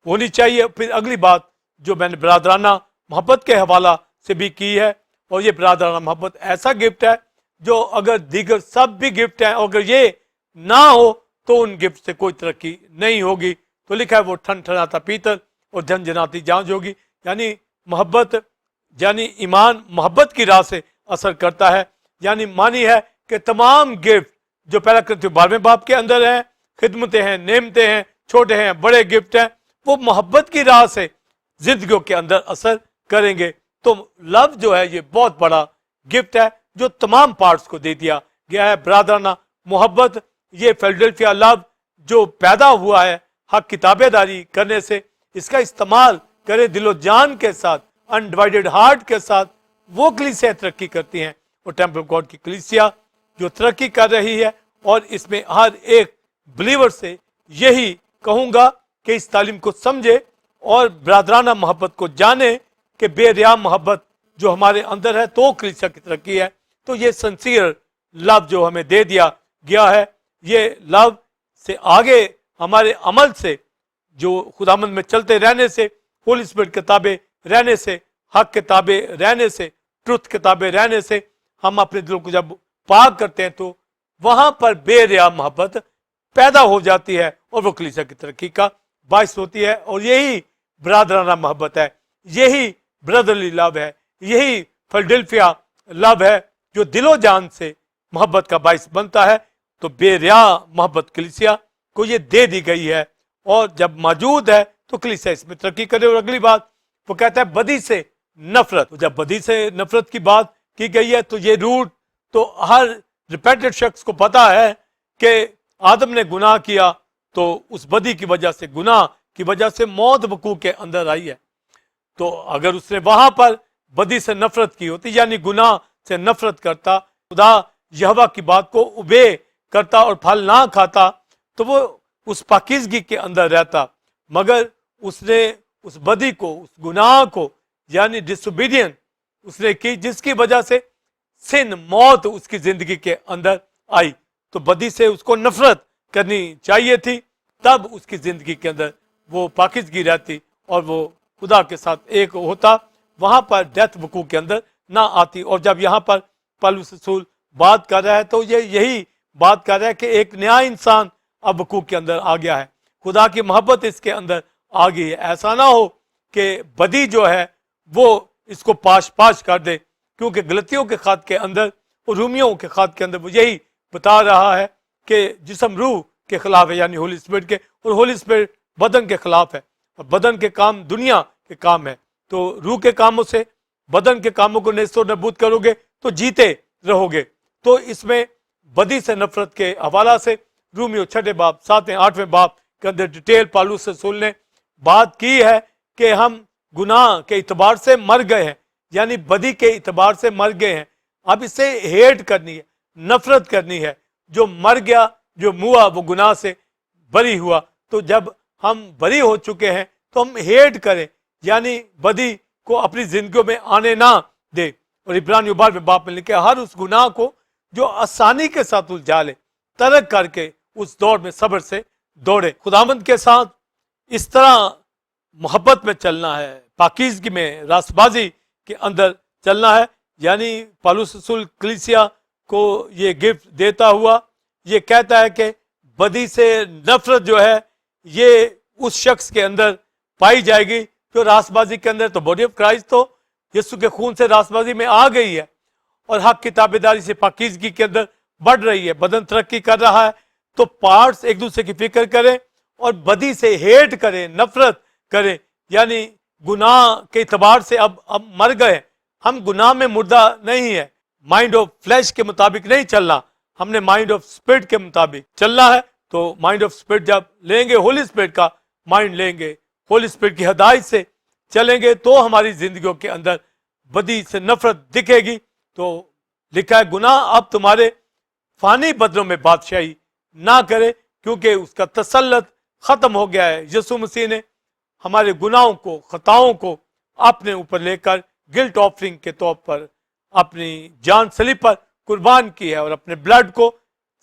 होनी चाहिए। फिर अगली बात जो मैंने बरादराना मोहब्बत के हवाला से भी की है, और ये बरादराना मोहब्बत ऐसा गिफ्ट है जो अगर दीगर सब भी गिफ्ट हैं, अगर ये ना हो तो उन गिफ्ट से कोई तरक्की नहीं होगी। तो लिखा है वो ठन ठनाता पीतल और झनझनाती जांच होगी, यानी मोहब्बत यानी ईमान मोहब्बत की राह से असर करता है। यानी मानी है कि तमाम गिफ्ट जो पहला कृत्य 12वें बाब के अंदर हैं, खिदमतें हैं, नेमतें हैं, छोटे हैं बड़े गिफ्ट हैं, वो मोहब्बत की राह से जिंदगियों के अंदर असर करेंगे। तो लव जो है ये बहुत बड़ा गिफ्ट है जो तमाम पार्ट्स को दे दिया गया है। ब्रादराना मोहब्बत ये फिलाडेल्फिया लव जो पैदा हुआ है हक की ताबेदारी करने से, इसका इस्तेमाल करे दिलो जान के साथ, अनडिवाइडेड हार्ट के साथ, वो कलीसिया तरक्की करती हैं। और टेम्पल ऑफ गॉड की कलीसिया जो तरक्की कर रही है, और इसमें हर एक बिलीवर से यही कहूंगा कि इस तालीम को समझे और ब्रादराना मोहब्बत को जाने कि बेरिया मोहब्बत जो हमारे अंदर है तो कलीसिया की तरक्की है। तो ये सिंसियर लव जो हमें दे दिया गया है, ये लव से आगे हमारे अमल से, जो खुदामंद में चलते रहने से, होली स्पिरिट किताबें रहने से, हक किताबें रहने से, ट्रुथ किताबें रहने से, हम अपने दिलों को जब पाक करते हैं तो वहां पर बेरिया मोहब्बत पैदा हो जाती है और वो कलीसिया की तरक्की का बाइस होती है। और यही ब्रादराना मोहब्बत है, यही ब्रदरली लव है, यही फिलाडेल्फिया लव है जो दिलो जान से मोहब्बत का बाइस बनता है। तो बेरिया मोहब्बत कलीसिया को ये दे दी गई है, और जब मौजूद है तो कलीसिया इसमें तरक्की करे। और अगली बात वो कहता है बदी से नफरत। तो जब बदी से नफरत की बात की गई है तो ये रूट तो हर रिपेंटेड शख्स को पता है कि आदम ने गुनाह किया तो उस बदी की वजह से, गुनाह की वजह से मौत वकू के अंदर आई है। तो अगर उसने वहां पर बदी से नफरत की होती, यानी गुनाह से नफरत करता, खुदा यहोवा की बात को उबे करता और फल ना खाता, तो वो उस पाकीज़गी के अंदर रहता। मगर उसने उस बदी को, उस गुनाह को यानी डिसोबीडियंट उसने की, जिसकी वजह से सिन, मौत उसकी जिंदगी के अंदर आई। तो बदी से उसको नफरत करनी चाहिए थी, तब उसकी जिंदगी के अंदर वो पाकीज़गी रहती और वो खुदा के साथ एक होता, वहां पर डेथ वकू के अंदर ना आती। और जब यहाँ पर पौलुस रसूल बात कर रहा है तो ये यही बात कर रहा है कि एक नया इंसान अब वकू के अंदर आ गया है, खुदा की मोहब्बत इसके अंदर आ गई है। ऐसा ना हो कि बदी जो है वो इसको पाश पाश कर दे, क्योंकि गलतियों के खात के अंदर और रूमियों के खात के अंदर वो यही बता रहा है कि जिस्म रूह के खिलाफ है, यानी होली स्पिरिट के, और होली स्पिरिट बदन के खिलाफ है, और बदन के काम दुनिया के काम है। तो रूह के कामों से बदन के कामों को नेस्तो नबूद करोगे तो जीते रहोगे। तो इसमें बदी से नफरत के हवाला से रूमियो 6 बाब 7वें 8वें बाब के अंदर डिटेल पौलुस रसूल ने बात की है कि हम गुनाह के इतबार से मर गए हैं, यानी बदी के इतबार से मर गए हैं। अब इसे हेट करनी है, नफरत करनी है। जो मर गया, जो मुआ, वो गुनाह से बरी हुआ। तो जब हम बरी हो चुके हैं तो हम हेट करें, यानी बदी को अपनी जिंदगियों में आने ना दे। और इब्रानियों 12वें बाब में लिखा हर उस गुनाह को जो आसानी के साथ उलझा ले, तरक करके उस दौड़ में सब्र से दौड़े। खुदावंद के साथ इस तरह मोहब्बत में चलना है, पाकीज़गी में, रास्तबाजी के अंदर चलना है। यानी पौलुस रसूल कलीसिया को ये गिफ्ट देता हुआ ये कहता है कि बदी से नफरत जो है ये उस शख्स के अंदर पाई जाएगी जो रास्तबाजी के अंदर, तो बॉडी ऑफ क्राइस्ट तो यीशु के खून से रास्तबाजी में आ गई है और हक की ताबेदारी से पाकीज़गी के अंदर बढ़ रही है, बदन तरक्की कर रहा है, तो पार्ट्स एक दूसरे की फिक्र करें और बदी से हेट करें, नफरत करें, यानी गुनाह के इतबार से अब मर गए, हम गुनाह में मुर्दा नहीं है, माइंड ऑफ फ्लैश के मुताबिक नहीं चलना, हमने माइंड ऑफ स्पिरिट के मुताबिक चलना है। तो माइंड ऑफ स्पिरिट जब लेंगे, होली स्पिरिट का माइंड लेंगे, होली स्पिरिट की हिदायत से चलेंगे, तो हमारी जिंदगियों के अंदर बदी से नफरत दिखेगी। तो लिखा है गुनाह अब तुम्हारे फानी बदलों में बादशाही ना करे, क्योंकि उसका तसल्लत खत्म हो गया है। यीशु मसीह ने हमारे गुनाहों को, खताओं को अपने ऊपर लेकर गिल्ट ऑफरिंग के तौर पर अपनी जान सलीब पर कुर्बान की है और अपने ब्लड को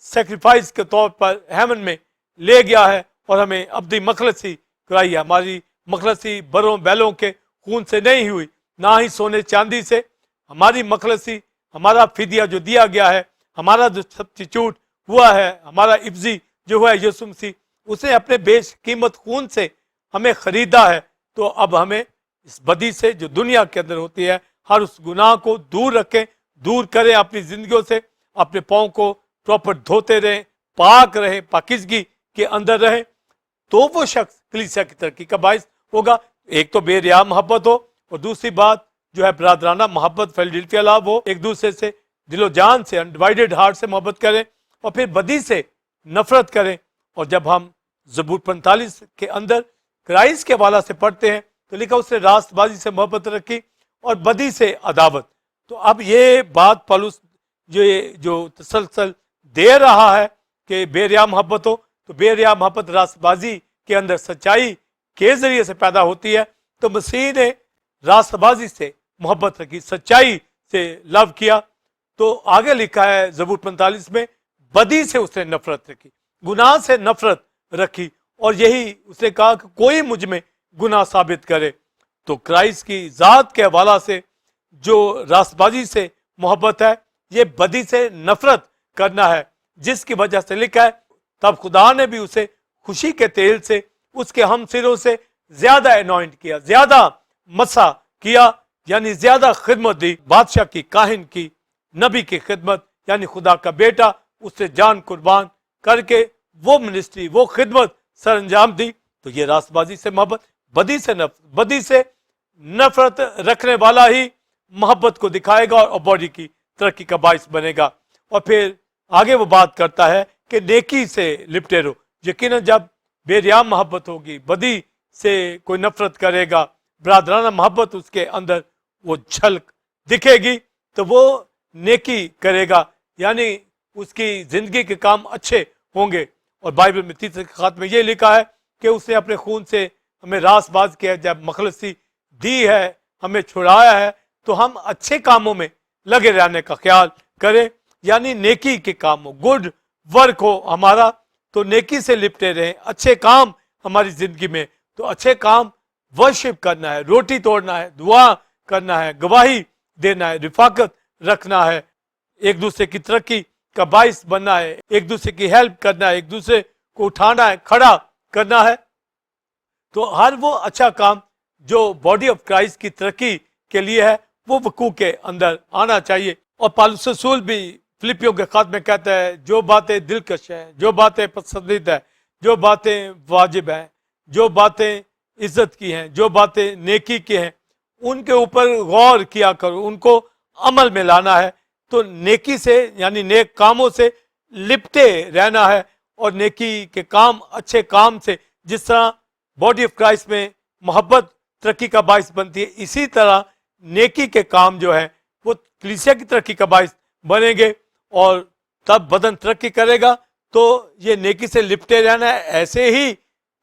सेक्रीफाइस के तौर पर हेवन में ले गया है और हमें अब्दी मखलसी कराई है। हमारी मखलसी बरों बैलों के खून से नहीं हुई, ना ही सोने चांदी से। हमारी मखलसी, हमारा फिदिया जो दिया गया है, हमारा जो सब्स्टिट्यूट हुआ है, हमारा इब्जी जो हुआ है यीशु मसीह, उसने अपने बेशकीमत खून से हमें खरीदा है। तो अब हमें इस बदी से जो दुनिया के अंदर होती है, हर उस गुनाह को दूर रखें, दूर करें अपनी जिंदगियों से, अपने पाँव को प्रॉपर धोते रहें, पाक रहें, पाकिजगी के अंदर रहें, तो वो शख्स कलीसिया की तरक्की का बायस होगा। एक तो बेरिया मोहब्बत हो और दूसरी बात जो है बरादराना मोहब्बत, फिलडेल्फिया लव हो, एक दूसरे से दिलो जान से, अनडिवाइडेड हार्ट से मोहब्बत करें और फिर बदी से नफरत करें। और जब हम ज़बूर 45 के अंदर क्राइस्ट के हवाला से पढ़ते हैं तो लिखा उसने रास्तबाजी से मोहब्बत रखी और बदी से अदावत। तो अब ये बात पौलुस जो तसलसल दे रहा है कि बेरिया मोहब्बत हो, तो बेरिया मोहब्बत रास्तबाजी के अंदर सच्चाई के जरिए से पैदा होती है। तो मसीह ने रास्तबाजी से मोहब्बत रखी, सच्चाई से लव किया। तो आगे लिखा है ज़बूर 45 में, बदी से उसने नफरत रखी, गुनाह से नफरत रखी, और यही उसने कहा कि कोई मुझ में गुनाह साबित करे। तो क्राइस्ट की जात के हवाला से जो रास्तबाजी से मोहब्बत है, ये बदी से नफरत करना है, जिसकी वजह से लिखा है तब खुदा ने भी उसे खुशी के तेल से उसके हम सिरों से ज्यादा अनॉइंट किया, ज्यादा मसा किया, यानी ज्यादा खिदमत दी, बादशाह की, काहिन की, नबी की खिदमत, यानी खुदा का बेटा, उससे जान कुर्बान करके वो मिनिस्ट्री, वो खिदमत सर अंजाम दी। तो ये रास्तबाजी से मोहब्बत, बदी से नफरत रखने वाला ही मोहब्बत को दिखाएगा और बॉडी की तरक्की का बायस बनेगा। और फिर आगे वो बात करता है कि नेकी से लिपटे रहो। यकीनन जब बेरियाम मोहब्बत होगी, बदी से कोई नफरत करेगा, बरादराना मोहब्बत उसके अंदर वो झलक दिखेगी, तो वो नेकी करेगा, यानी उसकी जिंदगी के काम अच्छे होंगे। और बाइबल में तीसरे खात में ये लिखा है कि उसने अपने खून से हमें रासबाज किया, जब मखलसी दी है, हमें छुड़ाया है, तो हम अच्छे कामों में लगे रहने का ख्याल करें, यानी नेकी के काम हो, गुड वर्क हो हमारा, तो नेकी से लिपटे रहें, अच्छे काम हमारी जिंदगी में। तो अच्छे काम वर्शिप करना है, रोटी तोड़ना है, दुआ करना है, गवाही देना है, रिफाकत रखना है, एक दूसरे की तरक्की का बाइस बनना है, एक दूसरे की हेल्प करना है, एक दूसरे को उठाना है, खड़ा करना है। तो हर वो अच्छा काम जो बॉडी ऑफ क्राइस्ट की तरक्की के लिए है, वो वकू के अंदर आना चाहिए। और पौलुस रसूल भी फिलिपियों के खात में कहता है, जो बातें दिलकश हैं, जो बातें पसंदीदा है, जो बातें वाजिब हैं, जो बातें इज्जत की हैं, जो बातें नेकी की हैं, उनके ऊपर गौर किया करो, उनको अमल में लाना है। तो नेकी से यानी नेक कामों से लिपटे रहना है, और नेकी के काम, अच्छे काम से, जिस तरह बॉडी ऑफ क्राइस्ट में मोहब्बत तरक्की का बायस बनती है, इसी तरह नेकी के काम जो है वो कलीसिया की तरक्की का बायस बनेंगे, और तब बदन तरक्की करेगा। तो ये नेकी से लिपटे रहना है। ऐसे ही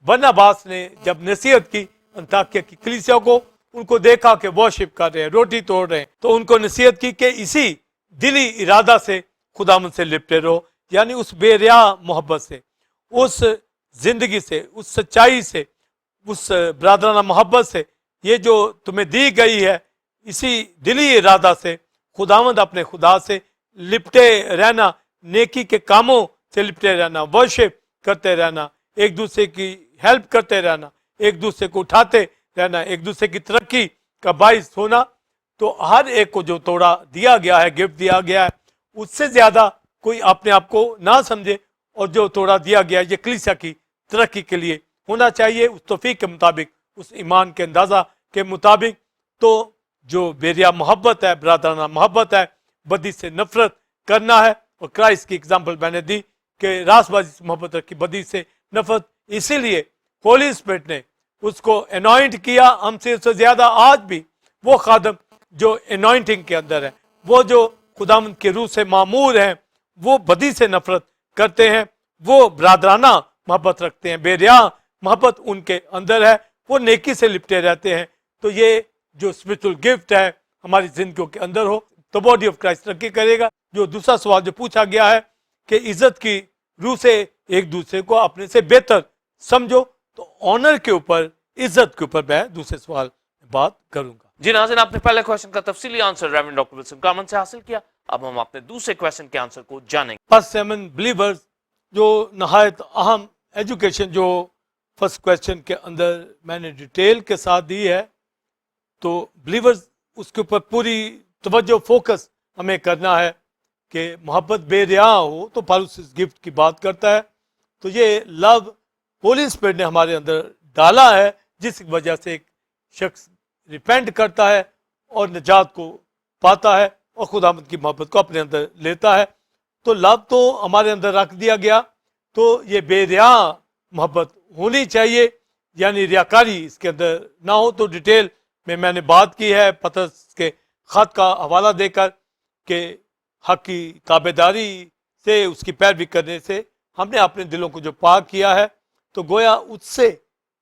बरनबास ने जब नसीहत की अंताकिया की कलीसिया को, उनको देखा कि वर्शिप कर रहे हैं, रोटी तोड़ रहे हैं, तो उनको नसीहत की कि इसी दिली इरादा से खुदावंद से लिपटे रहो, यानी उस बेरिया मोहब्बत से, उस जिंदगी से, उस सच्चाई से, उस बरादराना मोहब्बत से, ये जो तुम्हें दी गई है, इसी दिली इरादा से खुदावंद अपने खुदा से लिपटे रहना, नेकी के कामों से लिपटे रहना, वर्शिप करते रहना, एक दूसरे की हेल्प करते रहना, एक दूसरे को उठाते रहना, एक दूसरे की तरक्की का बायस होना। तो हर एक को जो तोड़ा दिया गया है, गिफ्ट दिया गया है, उससे ज्यादा कोई अपने आप को ना समझे, और जो तोड़ा दिया गया ये कलीसिया की तरक्की के लिए होना चाहिए, उस तौफीक के मुताबिक, उस ईमान के अंदाजा के मुताबिक। तो जो बेरिया मोहब्बत है, बरादराना मोहब्बत है, बदी से नफरत करना है। और क्राइस्ट की एग्जाम्पल मैंने दी कि रासबाजी से मोहब्बत रखी, बदी से नफरत। इसीलिए होली स्पिरिट ने उसको अनॉइंट किया हमसे उससे ज्यादा। आज भी वो खादम जो अनॉइंटिंग के अंदर है, वो जो खुदावंद के रूह से मामूर हैं, वो बदी से नफरत करते हैं, वो बरादराना मोहब्बत रखते हैं, बेरिया मोहब्बत उनके अंदर है, वो नेकी से लिपटे रहते हैं। तो ये जो स्पिरिचुअल गिफ्ट है हमारी जिंदगियों के अंदर हो तो बॉडी ऑफ क्राइस्ट तरक्की करेगा। जो दूसरा सवाल जो पूछा गया है कि इज्जत की रूह से एक दूसरे को अपने से बेहतर समझो, तो ऑनर के ऊपर, इज्जत के ऊपर मैं दूसरे सवाल में बात करूंगा।
जी नाज़रीन, आपने पहले क्वेश्चन का तफसीली answer reverend doctor Wilson Karman से हासिल किया। अब हम अपने दूसरे क्वेश्चन के आंसर को जानेंगे।
फर्स्ट 7 बिलीवर्स जो नहायत अहम एजुकेशन जो फर्स्ट क्वेश्चन के अंदर मैंने डिटेल के साथ दी है, तो बिलीवर्स उसके ऊपर पूरी तवज्जो फोकस हमें करना है कि मोहब्बत बेरिया हो। तो पौलुस इस गिफ्ट की बात करता है, तो ये लव होली स्पिरिट ने हमारे अंदर डाला है, जिस वजह से एक शख्स रिपेंट करता है और निजात को पाता है और खुदावंद की मोहब्बत को अपने अंदर लेता है। तो लव तो हमारे अंदर रख दिया गया, तो ये बेरिया मोहब्बत होनी चाहिए, यानी रियाकारी इसके अंदर ना हो। तो डिटेल में मैंने बात की है पतरस के खत का हवाला देकर कि हक की ताबेदारी से, उसकी पैरवी करने से हमने अपने दिलों को जो पाक किया है, तो गोया उससे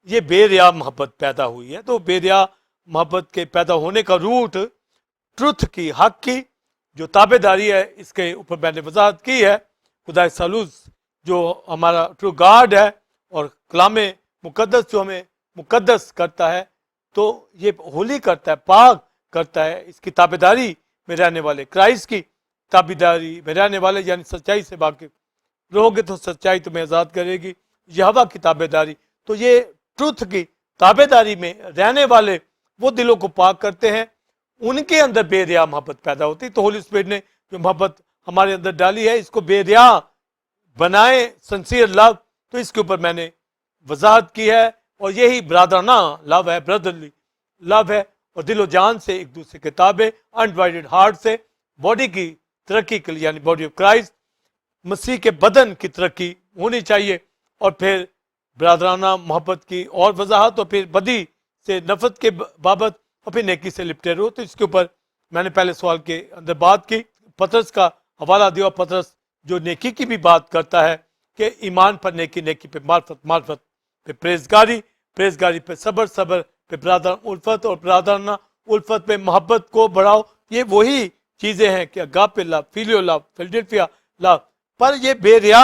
ये बेरिया मोहब्बत पैदा हुई है। तो बेरिया मोहब्बत के पैदा होने का रूट ट्रुथ की, हक की जो ताबेदारी है, इसके ऊपर मैंने वजाहत की है। खुदा सालूस जो हमारा ट्रू गार्ड है और कलाम मुकद्दस जो हमें मुकद्दस करता है, तो ये होली करता है, पाक करता है। इसकी ताबेदारी में रहने वाले, क्राइस्ट की ताबेदारी में रहने वाले, यानी सच्चाई से वाकिफ रहोगे तो सच्चाई तुम्हें आज़ाद करेगी, यहोवा की ताबेदारी। तो ये ट्रुथ की ताबेदारी में रहने वाले वो दिलों को पाक करते हैं, उनके अंदर बेरिया मोहब्बत पैदा होती है। तो होली स्पिरिट ने जो मोहब्बत हमारे अंदर डाली है, इसको बेरिया बनाए, सिंसियर लव। तो इसके ऊपर मैंने वजाहत की है, और यही ब्रादराना लव है, ब्रदरली लव है, और दिलो जान से एक दूसरे के ताबे, अनडिवाइडेड हार्ट से बॉडी की तरक्की के लिए, यानी बॉडी ऑफ क्राइस्ट, मसीह के बदन की तरक्की होनी चाहिए। और फिर ब्रादराना मोहब्बत की और वजाहत, और फिर बदी से नफरत के बाबत, और फिर नेकी से लिपटे रहो। तो इसके ऊपर मैंने पहले सवाल के अंदर बात की, पतरस का हवाला दिया। पतरस जो नेकी की भी बात करता है कि ईमान पर नेकी, नेकी पे मार्फत, मार्फत पे प्रेजगारी, प्रेजगारी पे सबर, सबर पे ब्रादर उल्फत, और ब्रादराना उल्फत पे मोहब्बत को बढ़ाओ। ये वही चीजें हैं कि agape love, phileo love, Philadelphia love, पर ये बेरिया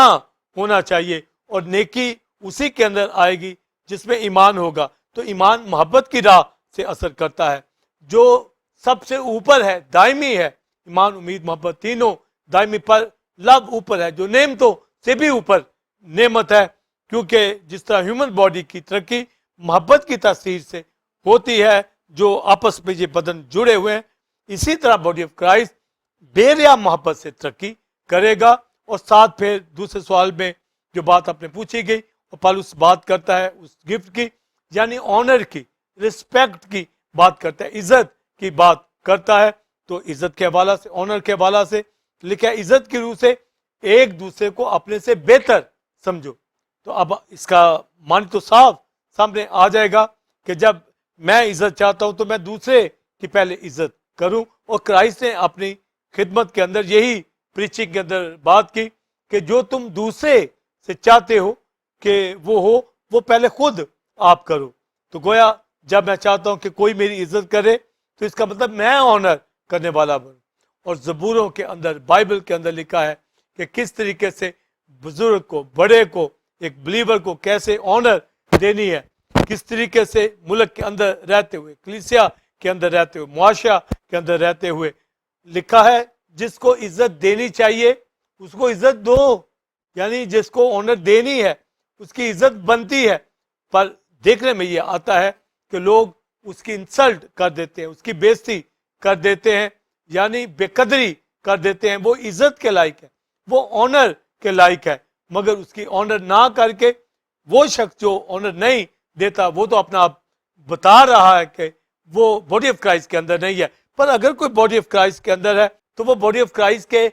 होना चाहिए। और नेकी उसी के अंदर आएगी जिसमें ईमान होगा। तो ईमान मोहब्बत की राह से असर करता है, जो सबसे ऊपर है, दायमी है। ईमान, उम्मीद, मोहब्बत तीनों दायमी, पर लव ऊपर है, जो नेमतों से भी ऊपर नेमत है। क्योंकि जिस तरह ह्यूमन बॉडी की तरक्की मोहब्बत की तासीर से होती है, जो आपस में ये बदन जुड़े हुए हैं, इसी तरह बॉडी ऑफ क्राइस्ट बेरिया मोहब्बत से तरक्की करेगा। और साथ फिर दूसरे सवाल में जो बात आपने पूछी गई, और पौलुस बात करता है उस गिफ्ट की, यानी ऑनर की, रिस्पेक्ट की बात करता है, इज्जत की बात करता है। तो इज्जत के हवाला से, ऑनर के हवाला से लिखा है, इज्जत की रूह से एक दूसरे को अपने से बेहतर समझो। तो अब इसका मान तो साफ सामने आ जाएगा कि जब मैं इज्जत चाहता हूं तो मैं दूसरे की पहले इज्जत करूं। और क्राइस्ट ने अपनी खिदमत के अंदर यही प्रीचिंग के अंदर बात की कि जो तुम दूसरे से चाहते हो कि वो हो, वो पहले खुद आप करो। तो गोया जब मैं चाहता हूं कि कोई मेरी इज्जत करे, तो इसका मतलब मैं ऑनर करने वाला बनूं। और ज़बूरों के अंदर, बाइबल के अंदर लिखा है कि किस तरीके से बुजुर्ग को, बड़े को, एक बिलीवर को कैसे ऑनर देनी है, किस तरीके से मुल्क के अंदर रहते हुए, कलीसिया के अंदर रहते हुए, मुआशरा के अंदर रहते हुए। लिखा है जिसको इज्जत देनी चाहिए उसको इज्जत दो, यानी जिसको ऑनर देनी है उसकी इज्जत बनती है। पर देखने में ये आता है कि लोग उसकी इंसल्ट कर देते हैं, उसकी बेइज्जती कर देते हैं, यानी बेकदरी कर देते हैं। वो इज्जत के लायक है, वो ऑनर के लायक है, मगर उसकी ऑनर ना करके वो शख्स जो ऑनर नहीं देता वो तो अपना आप बता रहा है कि वो बॉडी ऑफ क्राइस्ट के अंदर नहीं है। पर अगर कोई बॉडी ऑफ क्राइस्ट के अंदर है तो वो बॉडी ऑफ क्राइस्ट के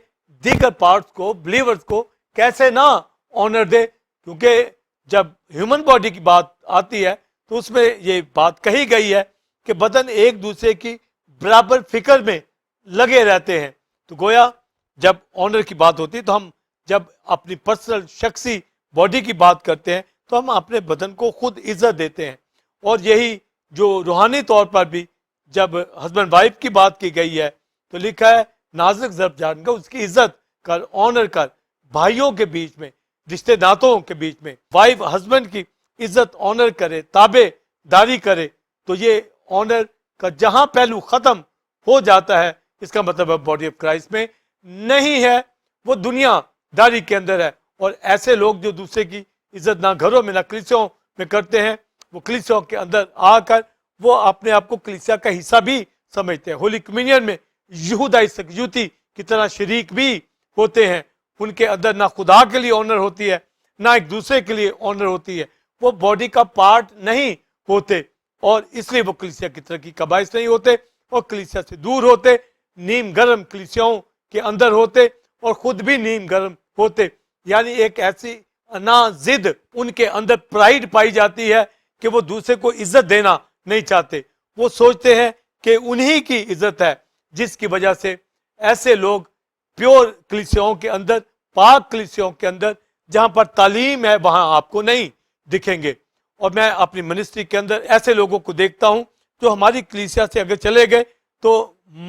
दीगर पार्ट्स को, बिलीवर्स को कैसे ना ऑनर दे, क्योंकि जब ह्यूमन बॉडी की बात आती है तो उसमें ये बात कही गई है कि बदन एक दूसरे की बराबर फिक्र में लगे रहते हैं। तो गोया जब ऑनर की बात होती है तो हम जब अपनी पर्सनल शख्सी बॉडी की बात करते हैं तो हम अपने बदन को खुद इज्जत देते हैं। और यही जो रूहानी तौर पर भी जब हस्बैंड वाइफ की बात की गई है तो लिखा है नाजुक ज़ब जान का उसकी इज्जत कर, ऑनर कर। भाइयों के बीच में, रिश्ते नातों के बीच में वाइफ हस्बैंड की इज्जत ऑनर करे, ताबेदारी करे, तो ये ऑनर का जहां पहलू खत्म हो जाता है इसका मतलब है बॉडी ऑफ क्राइस्ट में नहीं है, वो दुनियादारी के अंदर है। और ऐसे लोग जो दूसरे की इज्जत ना घरों में ना कलीसियाओं में करते हैं, वो कलीसियाओं के अंदर आकर वो अपने आप को कलीसिया का हिस्सा भी समझते हैं। होली कम्युनियन में यहूदा इस्करियोती की तरह शरीक भी होते हैं। उनके अंदर ना खुदा के लिए ऑनर होती है ना एक दूसरे के लिए ऑनर होती है, वो बॉडी का पार्ट नहीं होते और इसलिए वो कलीसिया की तरक्की का बायस नहीं होते और कलीसिया से दूर होते, नीम गर्म कलीसियाओं के अंदर होते और खुद भी नीम गर्म होते। यानी एक ऐसी ना जिद उनके अंदर प्राइड पाई जाती है कि वो दूसरे को इज्जत देना नहीं चाहते। वो सोचते हैं कि उन्हीं की इज्जत है, जिसकी वजह से ऐसे लोग प्योर कलीसियाओं के अंदर, पाक कलीसियाओं के अंदर जहां पर तालीम है वहां आपको नहीं दिखेंगे। और मैं अपनी मिनिस्ट्री के अंदर ऐसे लोगों को देखता हूं जो हमारी कलीसिया से अगर चले गए तो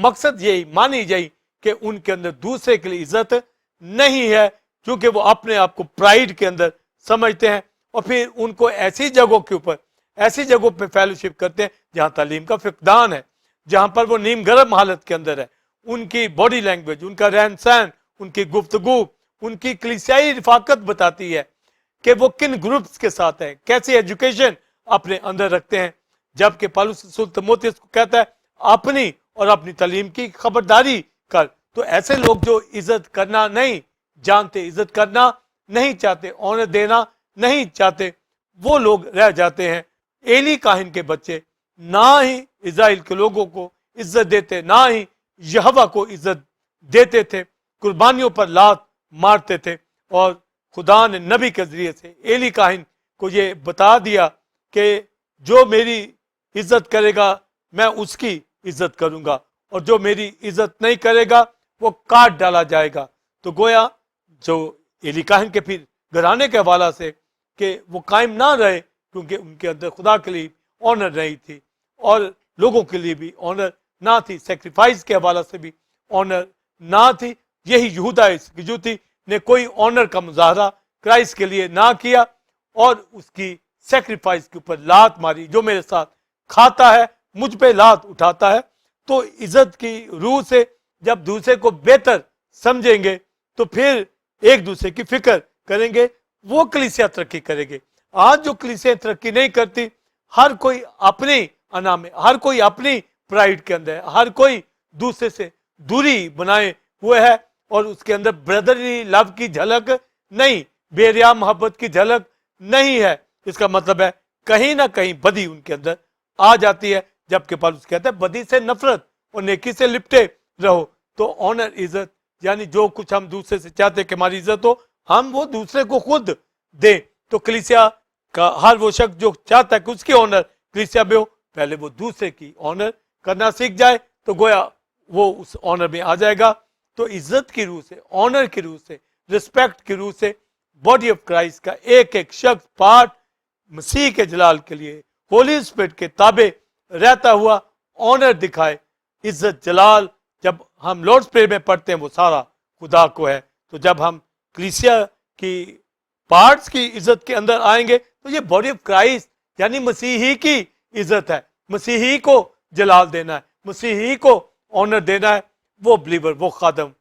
मकसद यही मानी जाए कि उनके अंदर दूसरे के लिए इज्जत नहीं है, क्योंकि वो अपने आप को प्राइड के अंदर समझते हैं और फिर उनको ऐसी जगहों के ऊपर, ऐसी जगहों पे फेलोशिप करते हैं जहां तालीम का फिकदान है, जहां पर वो नीम गर्म हालत के अंदर है। उनकी बॉडी लैंग्वेज, उनका रहन सहन, उनकी गुफ्तगू, उनकी कलीसियाई रिफाकत बताती है कि वो किन ग्रुप्स के साथ है, कैसी एजुकेशन अपने अंदर रखते हैं। जबकि पौलुस रसूल तीमुथियुस को कहता है अपनी और अपनी तालीम की खबरदारी कर। तो ऐसे लोग जो इज्जत करना नहीं जानते, इज्जत करना नहीं चाहते, ऑनर देना नहीं चाहते, वो लोग रह जाते हैं। एली काहिन के बच्चे ना ही इज़राइल के लोगों को इज्जत देते, ना ही यहोवा को इज्जत देते थे, कुर्बानियों पर लात मारते थे। और खुदा ने नबी के जरिए से एली काहिन को ये बता दिया कि जो मेरी इज्जत करेगा मैं उसकी इज्जत करूंगा और जो मेरी इज्जत नहीं करेगा वो काट डाला जाएगा। तो गोया जो एली काहिन के फिर घराने के हवाला से कि वो कायम ना रहे, क्योंकि उनके अंदर खुदा के लिए ऑनर नहीं थी और लोगों के लिए भी ऑनर ना थी, सेक्रीफाइस के हवाला से भी ऑनर ना थी। यही यहूदा इस्करियोती ने कोई ऑनर का मुजाहरा क्राइस्ट के लिए ना किया और उसकी सेक्रीफाइस के ऊपर लात मारी। जो मेरे साथ खाता है मुझ पे लात उठाता है। तो इज्जत की रूह से जब दूसरे को बेहतर समझेंगे तो फिर एक दूसरे की फिक्र करेंगे, वो कलीसिया तरक्की करेंगे। आज जो कलीसिया तरक्की नहीं करती, हर कोई अपनी अना में, हर कोई अपनी प्राइड के अंदर है, हर कोई दूसरे से दूरी बनाए हुए है और उसके अंदर ब्रदरली लव की झलक नहीं, बेरिया मोहब्बत की झलक नहीं है। इसका मतलब है कहीं ना कहीं बदी उनके अंदर आ जाती है। जबकि पौलुस कहता है बदी से नफरत और नेकी से लिपटे रहो। तो ऑनर, इज्जत, यानी जो कुछ हम दूसरे से चाहते हैं कि हमारी इज्जत हो, हम वो दूसरे को खुद दें। तो कलीसिया का हर वो शख्स जो चाहता है कि उसकी ऑनर कलीसिया में हो, पहले वो दूसरे की ऑनर करना सीख जाए तो गोया वो उस ऑनर में आ जाएगा। तो इज्जत की रूह से, ऑनर की रूह से, रिस्पेक्ट की रूह से बॉडी ऑफ क्राइस्ट का एक एक शख्स पार्ट मसीह के जलाल के लिए होली स्पिरिट के ताबे रहता हुआ ऑनर दिखाए। इज्जत जलाल जब हम लॉर्ड्स प्रेयर में पढ़ते हैं वो सारा खुदा को है। तो जब हम कलीसिया की पार्ट्स की इज्जत के अंदर आएंगे तो ये बॉडी ऑफ क्राइस्ट यानी मसीही की इज्जत है, मसीही को जलाल देना है, मसीही को ऑनर देना है। वो बिलीवर, वो खादम,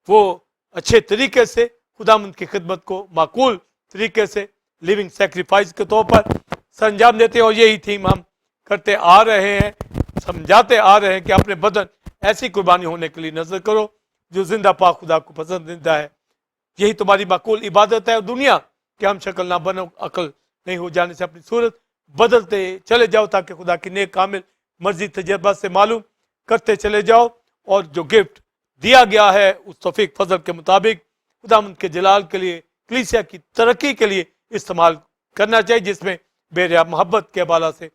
वो अच्छे तरीके से खुदावंद की खिदमत को माकूल तरीके से लिविंग सेक्रीफाइस के तौर पर संजाम देते हैं। और यही थीम हम करते आ रहे हैं, समझाते आ रहे हैं कि अपने बदन ऐसी कुर्बानी होने के लिए नजर करो जो जिंदा पाक खुदा को पसंदीदा है। यही तुम्हारी माकूल इबादत है। और दुनिया कि हम शक्ल ना बनो, अकल नहीं हो जाने से अपनी सूरत बदलते चले जाओ, ताकि खुदा की नेक कामिल मर्जी तजर्बा से मालूम करते चले जाओ। और जो गिफ्ट दिया गया है उस तौफीक फजल के मुताबिक खुदावंद के जलाल के लिए, कलीसिया की तरक्की के लिए इस्तेमाल करना चाहिए, जिसमें बेरिया मोहब्बत के हवाला से,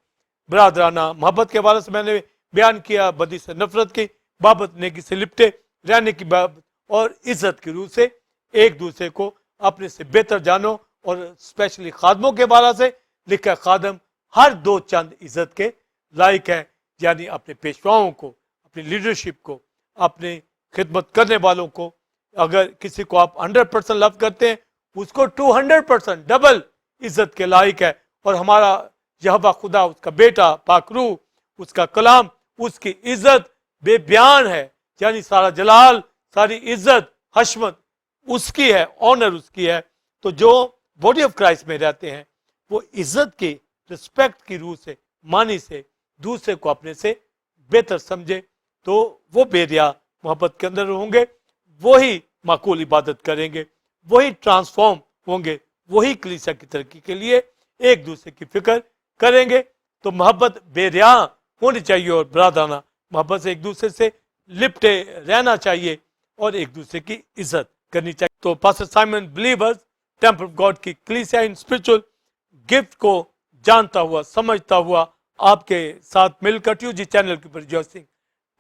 बरादराना मोहब्बत के हवाले से मैंने बयान किया, बदी से नफरत की बाबत, नेकी से लिपटे रहने की बाबत और इज्जत की रूह से एक दूसरे को अपने से बेहतर जानो। और स्पेशली खादमों के हवाला से लिखा, खादम हर दो चंद इज्जत के लायक है, यानी अपने पेशवाओं को, अपनी लीडरशिप को, अपने खिदमत करने वालों को, अगर किसी को आप 100% लव करते हैं, उसको 200% डबल इज्जत के लायक है। और हमारा यहोवा खुदा, उसका बेटा पाकरू, उसका कलाम, उसकी इज्जत बेबयान है, यानी सारा जलाल, सारी इज्जत, हशमत उसकी है, ऑनर उसकी है। तो जो बॉडी ऑफ क्राइस्ट में रहते हैं वो इज्जत की, रिस्पेक्ट की रूह से, मानी से दूसरे को अपने से बेहतर समझे, तो वो बेरिया मोहब्बत के अंदर होंगे, वही माकूल इबादत करेंगे, वही ट्रांसफॉर्म होंगे, वही कलीसिया की तरक्की के लिए एक दूसरे की फिक्र करेंगे। तो मोहब्बत बेरिया होनी चाहिए और बरादराना मोहब्बत से एक दूसरे से लिपटे रहना चाहिए और एक दूसरे की इज्जत करनी चाहिए। तो pastor Simon believers temple of God की कलीसिया इन स्पिरिचुअल गिफ्ट को जानता हुआ, समझता हुआ आपके साथ मिलकर ट्यूजी चैनल की रिजॉइसिंग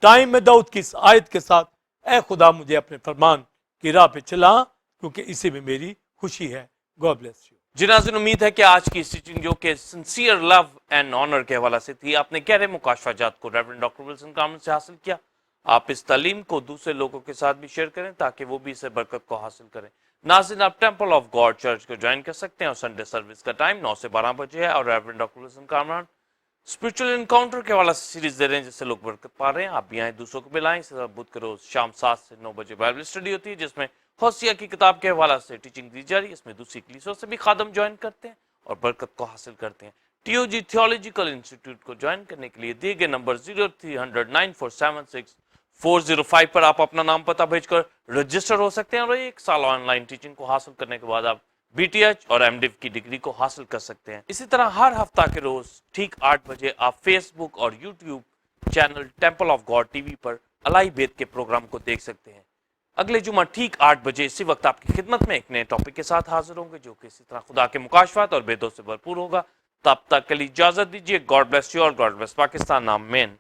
टाइम में दाऊद की इस आयत के साथ, ऐ खुदा मुझे अपने फरमान की राह पे चला, क्योंकि इसी में मेरी खुशी है। God bless you.
जी नाज़रीन, उम्मीद है कि आज की टीचिंग जो कि सिंसियर लव एंड ऑनर के हवाले से थी, आपने गहरे मुकाशफाजात को रेवरेंड डॉक्टर विल्सन कामन से हासिल किया। आप इस तालीम को दूसरे लोगों के साथ भी शेयर करें ताकि वो भी इसे बरकत को हासिल करें। नाज़रीन, आप टेम्पल ऑफ गॉड चर्च को ज्वाइन कर सकते हैं और संडे सर्विस का टाइम 9 से 12 बजे है। और रेवरेंड डॉक्टर विल्सन कामन स्पिरिचुअल इनकाउंटर के हवाले से सीरीज दे रहे हैं, जिससे लोग बरकत पा रहे हैं। आप भी आए, दूसरों को मिलाएं। इस बुध के रोज शाम 7 से 9 बजे बाइबल स्टडी होती है, जिसमें होसिया की किताब के हवाले से टीचिंग दी जा रही है। इसमें दूसरी कलीसियों से भी खादम ज्वाइन करते हैं और बरकत को हासिल करते हैं। टीओजी थियोलॉजिकल इंस्टीट्यूट को ज्वाइन करने के लिए दिए गए नंबर 03009476 पर आप अपना नाम पता भेजकर रजिस्टर हो सकते हैं और 1 साल ऑनलाइन टीचिंग को हासिल करने के बाद आप BTH और MDiv की डिग्री को हासिल कर सकते हैं। इसी तरह हर हफ्ता के रोज ठीक 8 बजे आप फेसबुक और YouTube channel temple of God TV पर अलाई बेद के प्रोग्राम को देख सकते हैं। अगले जुमा ठीक 8 बजे इसी वक्त आपकी खिदमत में एक नए टॉपिक के साथ हाजिर होंगे, जो कि इसी तरह खुदा के मुकाशफात और बेदों से भरपूर होगा। तब तक के लिए इजाजत दीजिए। गॉड ब्लेस यू और गॉड ब्लेस पाकिस्तान। आमीन।